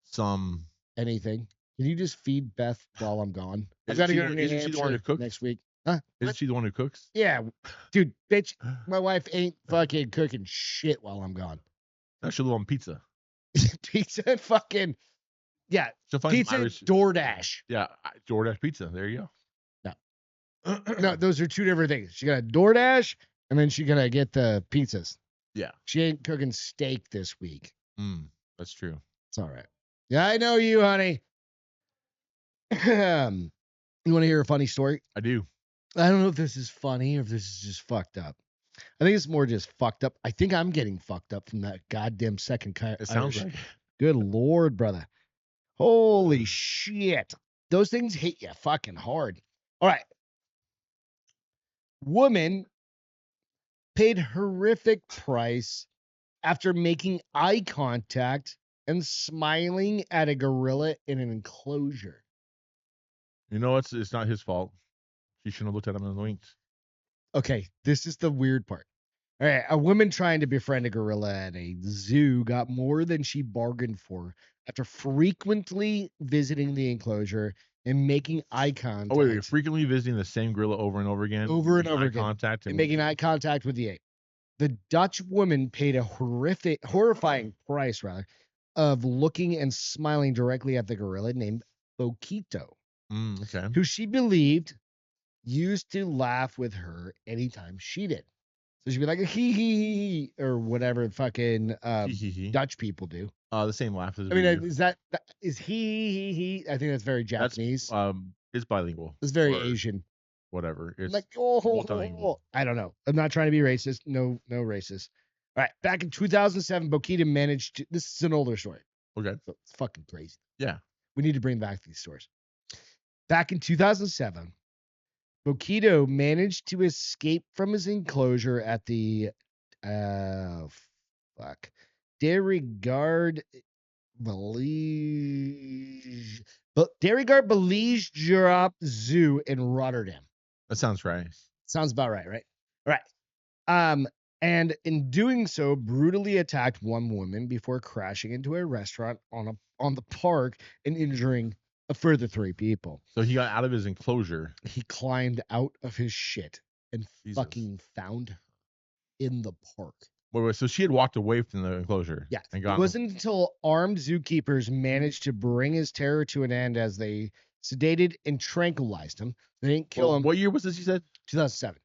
Some. Anything? Can you just feed Beth while I'm gone? I've Isn't got to she go the- to New isn't she the one who Hampshire cooks? next week. Huh? Isn't What? she the one who cooks? Yeah, dude, bitch. My wife ain't fucking cooking shit while I'm gone. No, she'll live on pizza. Pizza and fucking yeah, She'll find pizza some and Irish. DoorDash. Yeah, DoorDash pizza. There you go. No, those are two different things. She got a DoorDash, and then she gotta get the pizzas. Yeah. She ain't cooking steak this week. That's true. It's all right. Yeah, I know you, honey. You want to hear a funny story? I do. I don't know if this is funny or if this is just fucked up. I think it's more just fucked up. I think I'm getting fucked up from that goddamn second It sounds Irish. like Good Lord, brother. Holy shit. Those things hit you fucking hard. All right. Woman paid horrific price after making eye contact and smiling at a gorilla in an enclosure. you know it's not his fault. She shouldn't have looked at him and winked. Okay, this is the weird part. All right, a woman trying to befriend a gorilla at a zoo got more than she bargained for after frequently visiting the enclosure and making eye Oh wait, contact frequently visiting the same gorilla over and over again, over and making over eye again contact and and making winking. eye contact with the ape. The Dutch woman paid a horrifying price, rather, of looking and smiling directly at the gorilla named Bokito, Okay. who she believed used to laugh with her anytime she did. So she'd be like, hee hee hee, or whatever fucking Hee hee hee. Dutch people do. The same laugh as I we mean, do. is is he? I think that's very That's Japanese. it's bilingual It's very or Asian. whatever. It's Like, oh, multilingual. I don't know. I'm not trying to be racist. No, no racist. All right. Back in 2007, Bokita managed to, this is an older story. Okay. So it's fucking crazy. Yeah. We need to bring back these stories. Back in 2007, Bokito managed to escape from his enclosure at the, uh, fuck, Derrigard Belige, but Derrigard Belige Giraffe Zoo in Rotterdam. That sounds right. Sounds about right, right? All right. And in doing so, brutally attacked one woman before crashing into a restaurant on the park and injuring a further 3 people. So he got out of his enclosure. He climbed out of his shit and Jesus. fucking found her in the park. Wait, so she had walked away from the enclosure. Yeah. And It wasn't until armed zookeepers managed to bring his terror to an end as they sedated and tranquilized him. They didn't kill him. What year was this? You said 2007.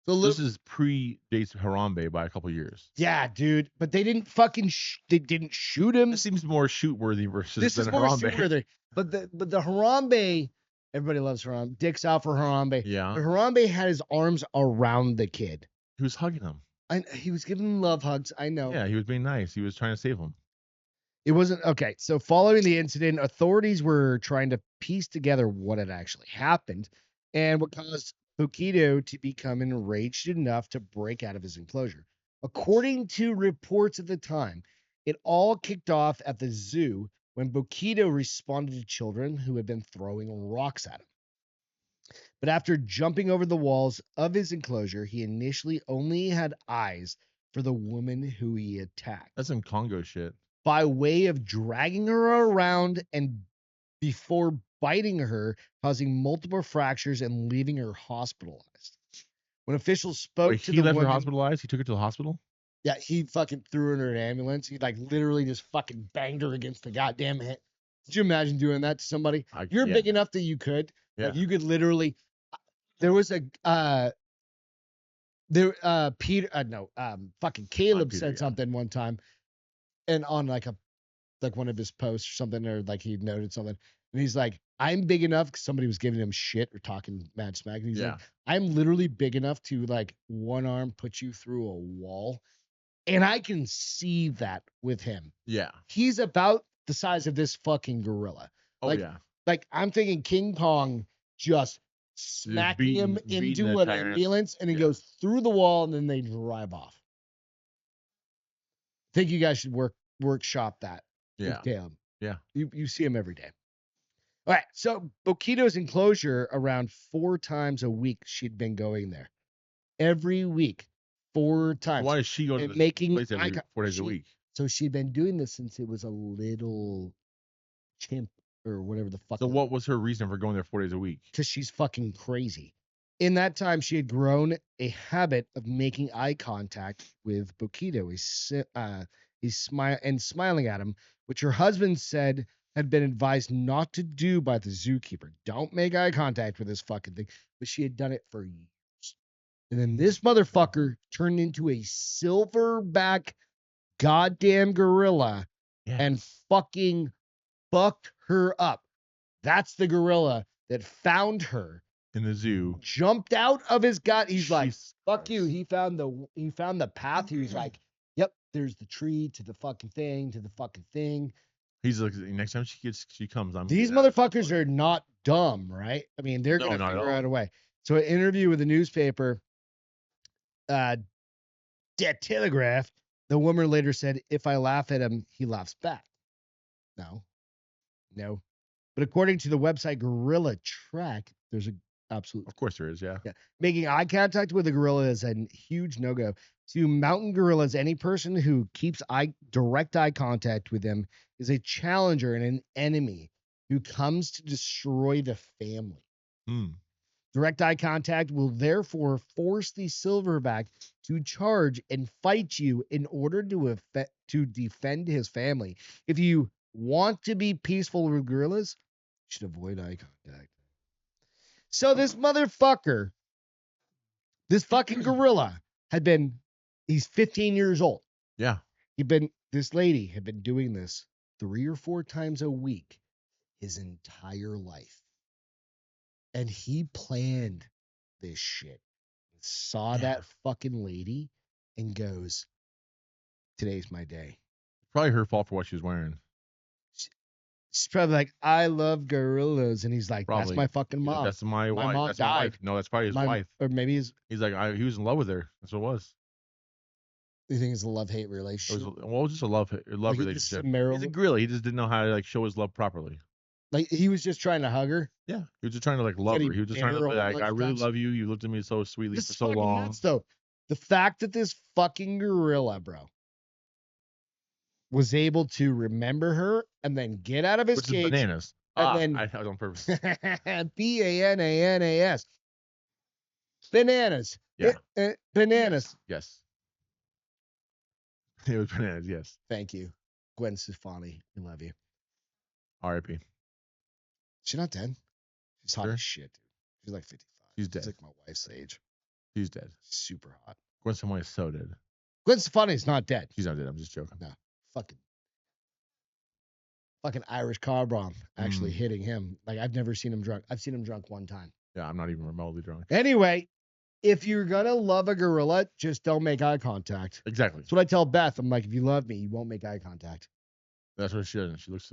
so. This is predates Harambe by a couple years. Yeah, dude. But they didn't fucking. They didn't shoot him. This seems more shoot worthy versus This is than more Harambe. shoot worthy. But the Harambe, everybody loves Harambe. Dick's out for Harambe. Yeah. But Harambe had his arms around the kid. He was hugging him. And he was giving him love hugs. I know. Yeah, he was being nice. He was trying to save him. It wasn't okay. So, following the incident, authorities were trying to piece together what had actually happened and what caused Bokito to become enraged enough to break out of his enclosure. According to reports at the time, it all kicked off at the zoo when Bokito responded to children who had been throwing rocks at him. But after jumping over the walls of his enclosure, he initially only had eyes for the woman who he attacked. That's some Congo shit. By way of dragging her around and before biting her, causing multiple fractures and leaving her hospitalized. When officials spoke Wait, to he the left her woman, hospitalized? He took her to the hospital? yeah, he fucking threw her in an ambulance. He like literally just fucking banged her against the goddamn head. Could you imagine doing that to somebody? You're Yeah. big enough that you could. Yeah. Like you could literally. There was a Peter no fucking Caleb Peter, said yeah. something one time, and on like one of his posts or something, or like he noted something, and he's like, I'm big enough because somebody was giving him shit or talking mad smack, and he's Yeah. like, I'm literally big enough to like one arm put you through a wall, and I can see that with him. Yeah. He's about the size of this fucking gorilla. Oh Like, yeah. Like I'm thinking King Kong just smacking him beating into the an tyrant. ambulance, and he Yeah. goes through the wall, and then they drive off. I think you guys should workshop that. Yeah. With Caleb. Yeah. You see him every day. All right. So Bokito's enclosure, around 4 times a week, she'd been going there. Every week, 4 times. Why is she going to this making place every 4 days a week? So she'd been doing this since it was a little chimp or whatever the fuck. So what was her reason for going there 4 days a week? Because she's fucking crazy. In that time, she had grown a habit of making eye contact with Bokito. He's smiling at him, which her husband said had been advised not to do by the zookeeper. Don't make eye contact with this fucking thing. But she had done it for years. And then this motherfucker turned into a silverback goddamn gorilla and fucking fucked her up. That's the gorilla that found her in the zoo. jumped out of his gut. He's like, Jesus fuck you. Christ. He found the path. He was like, yep, there's the tree to the fucking thing. He's like, next time she comes, I'm These motherfuckers are not dumb, right? I mean, they're No, gonna not at figure all. out a way. So, an interview with the newspaper, Der Telegraph, the woman later said, "If I laugh at him, he laughs back." No. But according to the website Gorilla Track, there's a absolute. Of course there is, yeah. Yeah. Making eye contact with a gorilla is a huge no-go. To mountain gorillas, any person who keeps direct eye contact with them is a challenger and an enemy who comes to destroy the family. Direct eye contact will therefore force the silverback to charge and fight you in order to defend his family. If you want to be peaceful with gorillas, you should avoid eye contact. So this motherfucker, this fucking gorilla he's 15 years old. Yeah. This lady had been doing this 3 or 4 times a week his entire life. And he planned this shit. Saw that fucking lady and goes, today's my day. Probably her fault for what she was wearing. She's probably like, I love gorillas. And he's like, Probably. that's my fucking He's like, mom. that's my wife. mom That's died. my wife. No, that's probably his wife. Or maybe He's like, he was in love with her. That's what it was. You think it's a love-hate It relationship? was just a love relationship. He's a gorilla. He just didn't know how to like show his love properly. Like he was just trying to hug her. Yeah, he was just trying to like love her. He was just trying to be like, I really love you. You looked at me so sweetly for so long. Nuts, though. The fact that this fucking gorilla, bro, was able to remember her and then get out of his cage. Bananas. And then I was on purpose. Bananas. Bananas. Yeah. Bananas. Yes. It was bananas. Yes. Thank you, Gwen Stefani. I love you. R.I.P. She's not dead. She's hot Sure. as shit, dude. She's like 55. She's dead. She's like my wife's age. She's dead. She's super hot. Gwen Stefani is so dead. Gwen Stefani's not dead. She's not dead. I'm just joking. No. Fucking Irish car bomb actually hitting him. Like, I've never seen him drunk. I've seen him drunk one time. Yeah, I'm not even remotely drunk. Anyway, if you're going to love a gorilla, just don't make eye contact. Exactly. That's what I tell Beth. I'm like, if you love me, you won't make eye contact. That's what she doesn't. She looks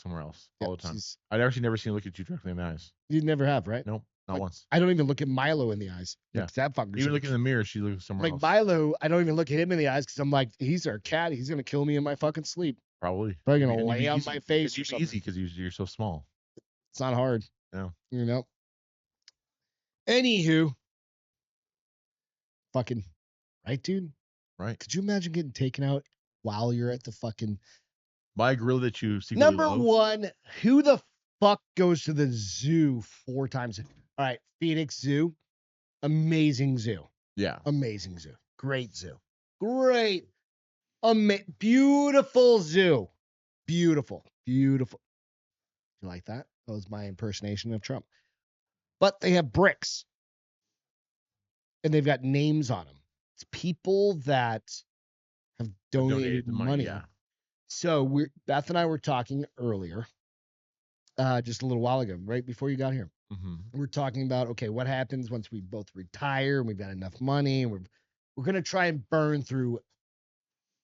somewhere else all the time. she's- I've actually never seen her look at you directly in the eyes. You never have, right? Nope, not Like, once. I don't even look at Milo in the eyes. Yeah. Like, that fucker. Even looking in the mirror, she looks somewhere Like else. Milo, I don't even look at him in the eyes because I'm like, he's our cat. He's going to kill me in my fucking sleep. Probably. Probably going to And lay on my face or It's something. easy because you're so small. It's not hard. No. You know? Anywho. Fucking. Right, dude? Right. Could you imagine getting taken out while you're at the fucking. By a gorilla that you see. Number one, who the fuck goes to the zoo 4 times? All right, Phoenix Zoo. Amazing zoo. Yeah. Amazing zoo. Great zoo. Great. Beautiful zoo. Beautiful. Beautiful. You like that? That was my impersonation of Trump. But they have bricks. And they've got names on them. It's people that have donated money. Yeah. So Beth and I were talking earlier, just a little while ago, right before you got here. Mm-hmm. We're talking about, okay, what happens once we both retire and we've got enough money and we're going to try and burn through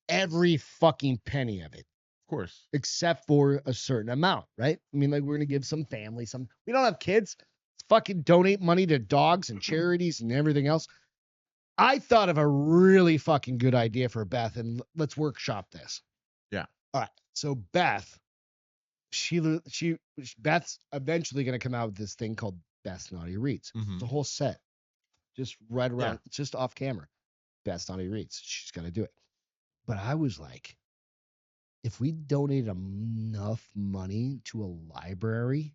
every fucking penny of it. Of course. Except for a certain amount, right? I mean, like, we're going to give some family we don't have kids. Let's fucking donate money to dogs and charities and everything else. I thought of a really fucking good idea for Beth, and let's workshop this. Yeah. All right. So Beth's eventually going to come out with this thing called Best Naughty Reads. Mm-hmm. It's a whole set, just right around. Yeah. It's just off camera. Best Naughty Reads. She's got to do it. But I was like, if we donate enough money to a library,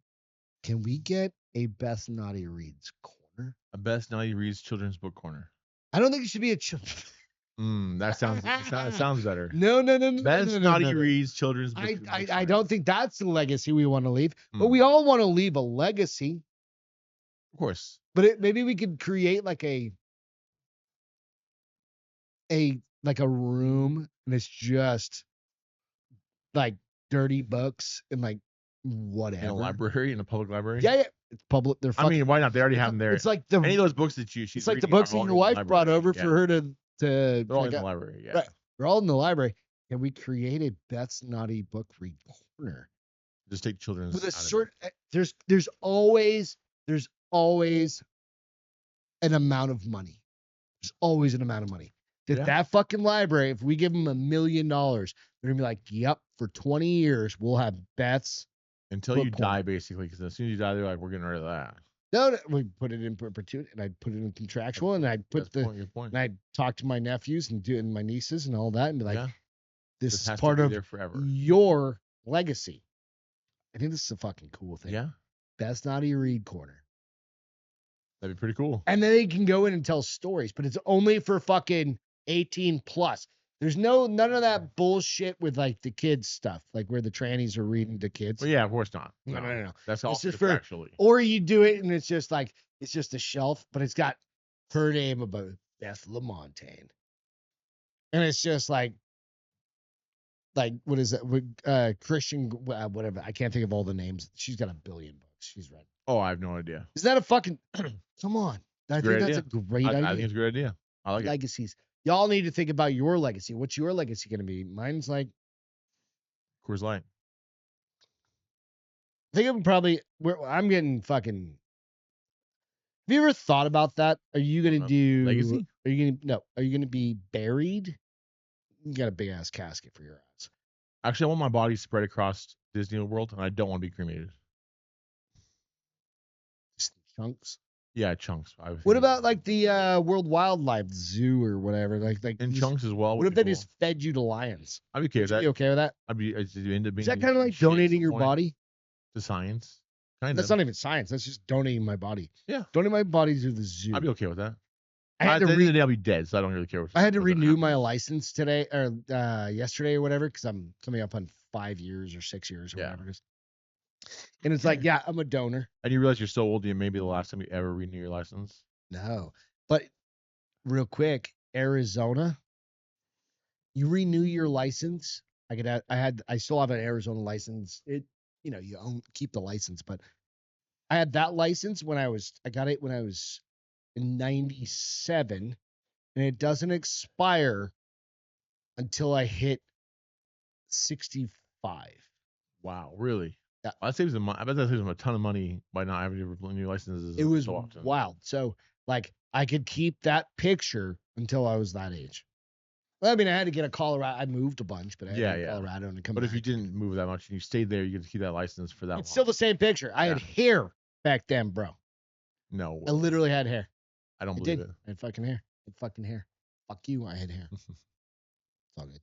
can we get a Best Naughty Reads corner? A Best Naughty Reads children's book corner. I don't think it should be a That sounds better. No. Best Naughty Reads children's book. I don't think that's the legacy we want to leave. But Mm. we all want to leave a legacy. Of course. But maybe we could create like a room, and it's just like dirty books and like whatever. In a library, in a public library. Yeah. It's public. They're I fucking. mean, why not? They already have them there. It's like the. Any of those books that she's It's like the reading books are that all your in the wife brought library. over Yeah. for her to. They're all like, in the library. Yeah. right. They're all in the library, and we created Beth's Naughty Book Read Corner Just take children's. with a out of it. sort. There's always an amount of money. There's always an amount of money. That fucking library, if we give them $1 million, they're gonna be like, yep, for 20 years we'll have Beth's Until book you corner. die, basically, because as soon as you die, they're like, we're getting rid of that. No, we put it in perpetuity, and I'd put it in contractual, and I'd put Good point. and I'd talk to my nephews and my nieces and all that, and be like, Yeah. this is has part to be of there forever. your legacy. I think this is a fucking cool thing. Yeah. Beth's Naughty Read Corner. That'd be pretty cool. And then they can go in and tell stories, but it's only for fucking 18 plus. There's none of that bullshit with like the kids stuff, like where the trannies are reading to kids. Well, yeah, of course not. No. That's all It's just for- actually. Or you do it and it's just like it's just a shelf, but it's got her name about Beth Lamontagne, and it's just like what is that? Christian, whatever. I can't think of all the names. She's got 1 billion books. She's read. Oh, I have no idea. Is that a fucking? Come on, I think that's a great idea. I think it's a great idea. I like Legacies. Y'all need to think about your legacy. What's your legacy going to be? Mine's like, it. Coors Light. I think I'm probably. I'm getting fucking. Have you ever thought about that? Are you gonna do legacy? Are you gonna no? Are you gonna be buried? You got a big ass casket for your ass. Actually, I want my body spread across Disney World, and I don't want to be cremated. Just chunks. Yeah, chunks. What about like the World Wildlife Zoo or whatever? Like in these- chunks as well? What if they just fed you to lions? I'd be okay with Would you that. be okay with that? I'd be into being. Is that kind of like donating your body? to science? Kind That's of. not even science. That's just donating my body. Yeah. Donating my body to the zoo. I'd be okay with that. I had At to the end of the re- day, I'll be dead, so I don't really care. I had to what renew happens. my license today or yesterday or whatever because I'm coming up on 5 years or 6 years or Yeah. whatever it is. And it's like, yeah, I'm a donor. And you realize you're so old, it may be the last time you ever renew your license. No, but real quick, Arizona, you renew your license. I still have an Arizona license. You keep the license, but I had that license I got it when I was in 97, and it doesn't expire until I hit 65. Wow, really? Yeah. I bet that saves them a ton of money by not having to renew licenses It was so often. wild. So, like, I could keep that picture until I was that age. Well, I mean, I had to get a Colorado. I moved a bunch, but I had to get Yeah. Colorado and come But back. if you didn't move that much and you stayed there, you get to keep that license for that It's long. still the same picture. I had hair back then, bro. No, I literally had hair. I don't I believe did. it. I had fucking hair. I had fucking hair. Fuck you. I had hair. It's all good.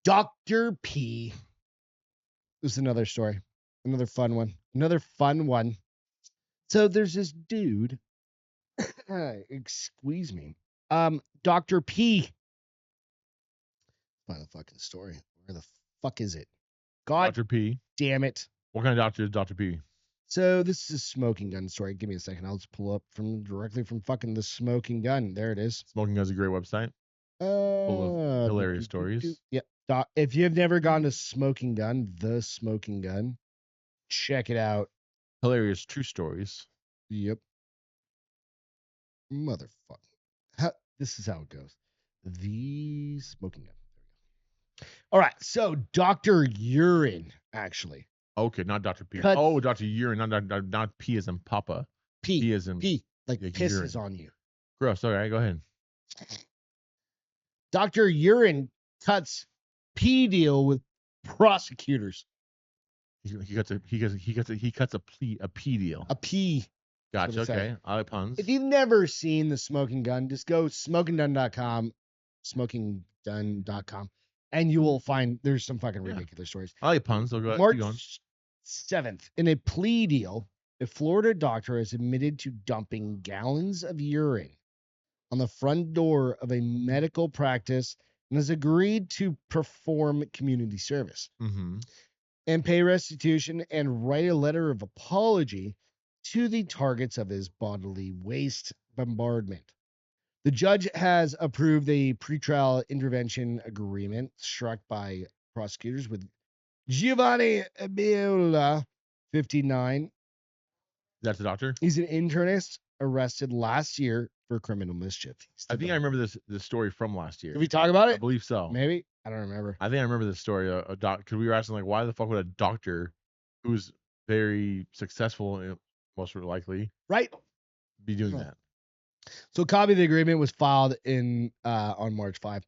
Dr. P. This is another story. Another fun one. So there's this dude. Excuse me. Dr. P. Find the fucking story. Where the fuck is it? God Dr. P. damn it. What kind of doctor is Dr. P? So this is a smoking gun story. Give me a second. I'll just pull up directly from fucking the smoking gun. There it is. Smoking Gun's a great website. Full of hilarious stories. Yeah. If you've never gone to Smoking Gun, the Smoking Gun, check it out. Hilarious true stories. Yep. Motherfucker. This is how it goes. The Smoking Gun. There we go. All right. So Dr. Urine, actually. Okay, not Dr. P. Cut- Oh, Dr. Urine, not P as in Papa. P as in Like like pisses urine. on you. Gross. All right, go ahead. Dr. Urine cuts P deal with prosecutors. He cuts a P deal. A P. Gotcha. what it Okay. I like puns. If you've never seen the Smoking Gun, just go smokinggun.com, smokinggun.com, and you will find there's some fucking Yeah. ridiculous stories. I like puns. So go March keep going. 7th, in a plea deal, a Florida doctor has admitted to dumping gallons of urine on the front door of a medical practice and has agreed to perform community service Mm-hmm. and pay restitution and write a letter of apology to the targets of his bodily waste bombardment. The judge has approved a pretrial intervention agreement struck by prosecutors with Giovanni Abiola, 59, That's the doctor. He's an internist arrested last year for criminal mischief. I think I remember this story from last year. Did we talk about I it? believe so. Maybe. I don't remember. I think I remember this story. Because we were asking like, why the fuck would a doctor who's very successful, most likely, Right. be doing that? So, a copy of the agreement was filed in on March 5.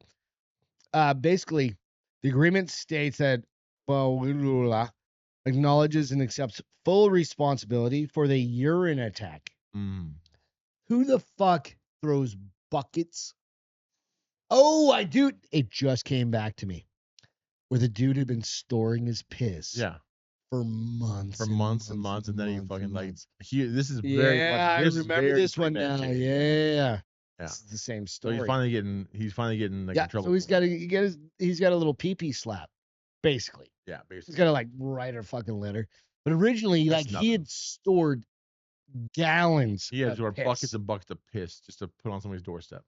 Basically, the agreement states that acknowledges and accepts full responsibility for the urine attack. Mm. Who the fuck throws buckets? Oh, I do. It just came back to me. Where the dude had been storing his piss. Yeah. For months. For months and months, and then he fucking like this is yeah, very much. I remember this one now. Yeah. Yeah. It's the same So story. he's finally getting like in trouble. So he's got a little pee-pee slap, basically. Yeah, basically. He's got to like write a fucking letter. But originally, That's like he had stored gallons. He had of stored piss. buckets and buckets of piss just to put on somebody's doorstep.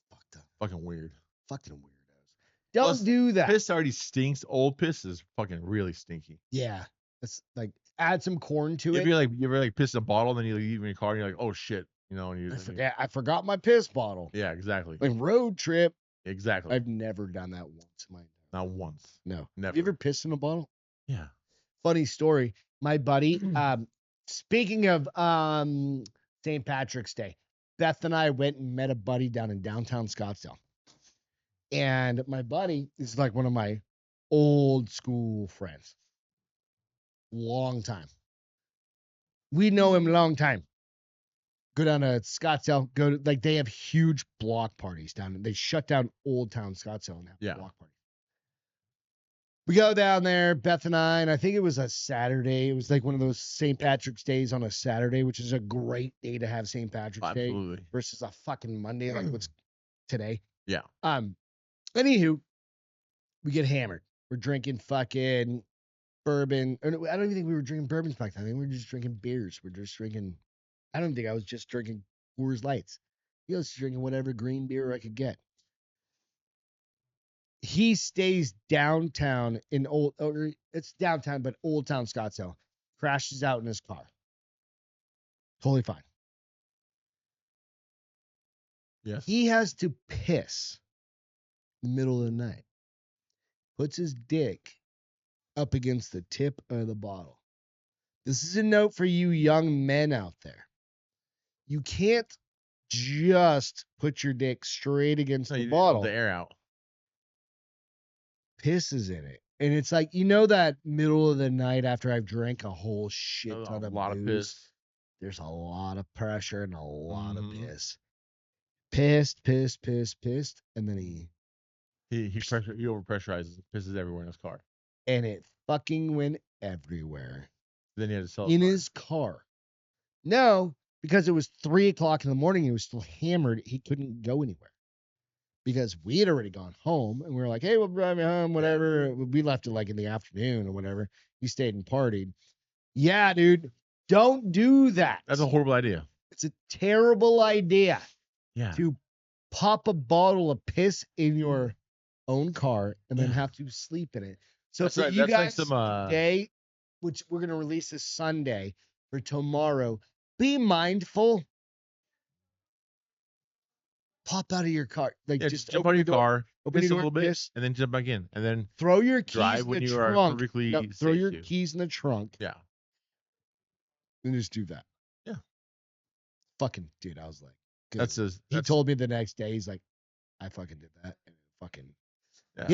Fucked up. Fucking weird. Fucking weirdos. Don't Plus, do that. Piss already stinks. Old piss is fucking really stinky. Yeah. It's like add some corn to If it. you ever like piss in a bottle, and then you leave in your car, and you're like, oh shit, you know, and you I forgot my piss bottle. Yeah, exactly. Like road trip. Exactly. I've never done that once in my life. Not once. No. Never. Have you ever pissed in a bottle? Yeah. Funny story. My buddy, speaking of St. Patrick's Day, Beth and I went and met a buddy down in downtown Scottsdale. And my buddy is like one of my old school friends. Long time. We know him a long time. Go down to Scottsdale, they have huge block parties down there. They shut down Old Town Scottsdale and have block parties. We go down there, Beth and I think it was a Saturday. It was like one of those St. Patrick's Days on a Saturday, which is a great day to have St. Patrick's Day versus a fucking Monday like what's today. Yeah. Anywho, we get hammered. We're drinking fucking bourbon. I don't even think we were drinking bourbons back then. I think we were just drinking beers. I don't think I was just drinking Coors Lights. He was drinking whatever green beer I could get. He stays downtown it's downtown, but Old Town Scottsdale. Crashes out in his car. Totally fine. Yes. He has to piss in the middle of the night. Puts his dick up against the tip of the bottle. This is a note for you young men out there. You can't just put your dick straight against the bottle. The air out. Pisses in it. And it's like, that middle of the night after I've drank a whole shit ton of booze, there's a lot of pressure and a lot of piss. Pissed, and then he overpressurizes, pisses everywhere in his car. And it fucking went everywhere. Then he had to sell his car. No, because it was 3:00 in the morning. He was still hammered. He couldn't go anywhere. Because we had already gone home and we were like, hey, we'll drive you home, whatever. We left it like in the afternoon or whatever. He stayed and partied. Yeah, dude, don't do that. That's a horrible idea. It's a terrible idea. Yeah. To pop a bottle of piss in your own car and then have to sleep in it. So for you guys today, which we're going to release this Sunday, for tomorrow, be mindful. Pop out of your car. Just jump out of your car, piss a little bit, and then jump back in. And then throw your keys drive in the trunk. Throw your keys in the trunk. Yeah. And just do that. Yeah. Fucking dude, I was like, good. He told me the next day, he's like, I fucking did that. And fucking he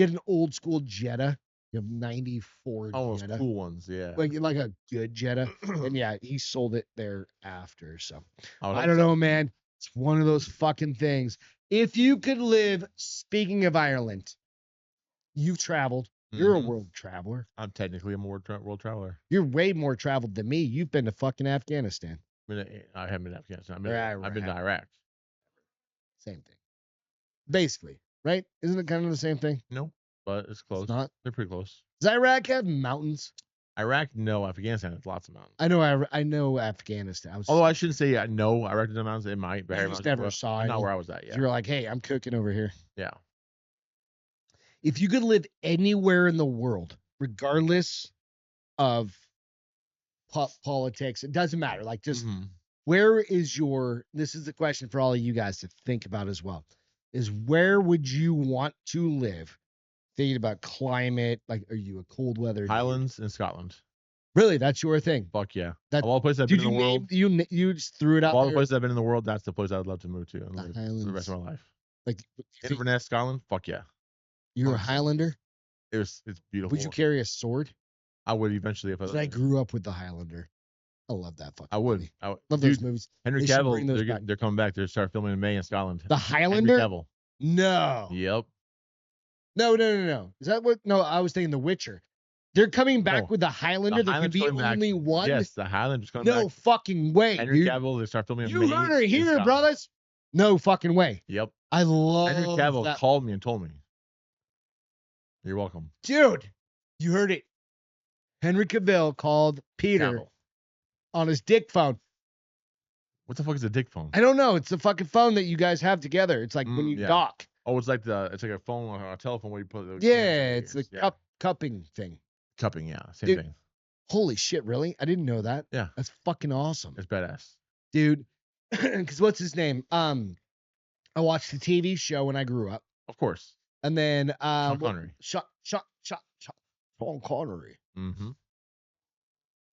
had an old school Jetta. You have 94 those Jetta. Cool ones, yeah. Like a good Jetta. And yeah, he sold it there after. So I don't know, man. It's one of those fucking things. If you could live, speaking of Ireland, you've traveled. You're a world traveler. I'm technically a world traveler. You're way more traveled than me. You've been to fucking Afghanistan. I haven't been to Afghanistan. I've been to Iraq. Same thing. Basically, right? Isn't it kind of the same thing? No, but it's close. It's not? They're pretty close. Does Iraq have mountains? Iraq, no. Afghanistan has lots of mountains. I know Afghanistan. Although I shouldn't say no. Iraq doesn't have mountains. It might. But I just never saw it. Not where I was at. Yeah. You were like, hey, I'm cooking over here. Yeah. If you could live anywhere in the world, regardless of politics. It doesn't matter. Like, just Mhm. where is your? This is the question for all of you guys to think about as well. Is where would you want to live? Thinking about climate, like, are you a cold weather dude? Highlands in Scotland. Really, that's your thing. Fuck yeah. That- Of all the places I've been Did in you the world, you just threw it of out all the there? places I've been in the world, that's the place I would love to move to and The live for the rest of my life. Like, Inverness, Scotland. Fuck yeah. you're a 100%. Highlander. It's beautiful. Would you carry a sword? I would eventually if 'Cause I grew up with the Highlander. I love that fucking. I would. movie. I would. Love Dude, those movies. Henry They should bring those Cavill, back. they're coming back. They're start filming in May in Scotland. The Highlander. Henry Cavill. No. Yep. No. Is that what? No, I was thinking The Witcher. They're coming back No. with the Highlander. There could be coming back. only one. Yes, the Highlander's coming No back. fucking way, Henry dude. Cavill, they start filming in You May. heard it in here, Scotland. brothers. No fucking way. Yep. I love Henry Cavill that. called me and told me. You're welcome. Dude, you heard it. Henry Cavill called Peter Cavill. on his dick phone. What the fuck is a dick phone? I don't know. It's the fucking phone that you guys have together. It's like when you yeah. dock. Oh, it's like a phone or a telephone where you put the Yeah, it's the cupping thing. cupping, yeah. Same Dude, thing. Holy shit, really? I didn't know that. Yeah. That's fucking awesome. It's badass. Dude, because what's his name? I watched the TV show when I grew up. Of course. And then Sean Connery. Sean Connery. Mm-hmm.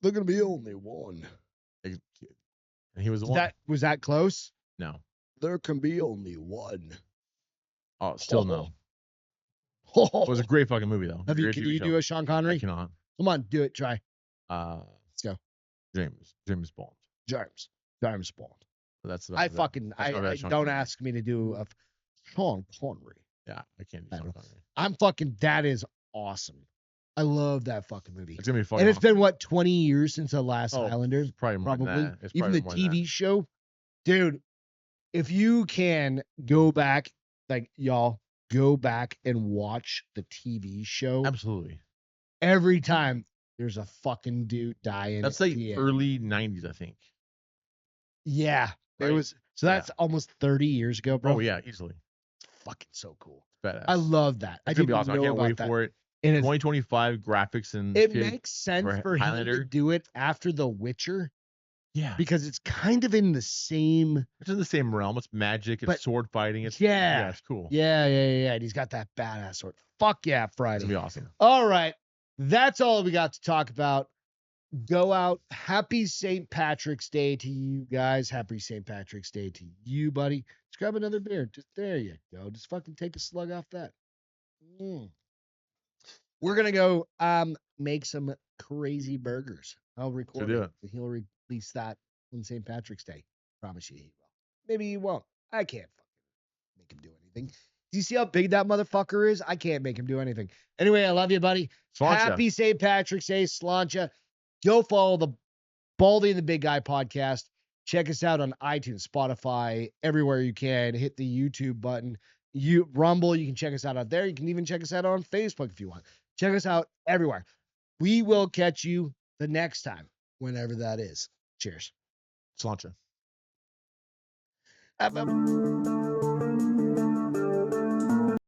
They're gonna be only one. And he was the one. Was that close? No. There can be only one. Oh, still no. It was a great fucking movie though. Can you do a Sean Connery? I cannot. Come on, do it. Try. Let's go. James Bond. James Bond. That's I don't ask me to do a Sean Connery. Yeah, I can't do Sean Connery. I'm fucking. That is awesome. I love that fucking movie. It's gonna be fun. And it's been what 20 years since the last Highlander. Probably more than that. It's even the TV show, dude. If you can go back, like y'all, go back and watch the TV show. Absolutely. Every time there's a fucking dude dying. That's like early 90s, I think. Yeah, right? It was. So that's almost 30 years ago, bro. Oh yeah, easily. It's fucking so cool. It's badass. I love that. It's gonna be awesome. I can't wait for it. And 2025 graphics and it makes sense for him Highlander. to do it after The Witcher. Yeah, because it's kind of in the same. It's in the same realm. It's magic. It's sword fighting. It's it's cool. Yeah. And he's got that badass sword. Fuck yeah, Friday. It's gonna be awesome. All right, that's all we got to talk about. Go out. Happy St. Patrick's Day to you guys. Happy St. Patrick's Day to you, buddy. Just grab another beer. Just there you go. Just fucking take a slug off that. We're gonna go make some crazy burgers. I'll record it. He'll release that on St. Patrick's Day. Promise you he will. Maybe he won't. I can't fucking make him do anything. Do you see how big that motherfucker is? I can't make him do anything. Anyway, I love you, buddy. Sláinte. Happy St. Patrick's Day, Sláinte. Go follow the Baldy and the Big Guy podcast. Check us out on iTunes, Spotify, everywhere you can. Hit the YouTube button. Rumble, you can check us out there. You can even check us out on Facebook if you want. Check us out everywhere. We will catch you the next time, whenever that is. Cheers. Sláinte.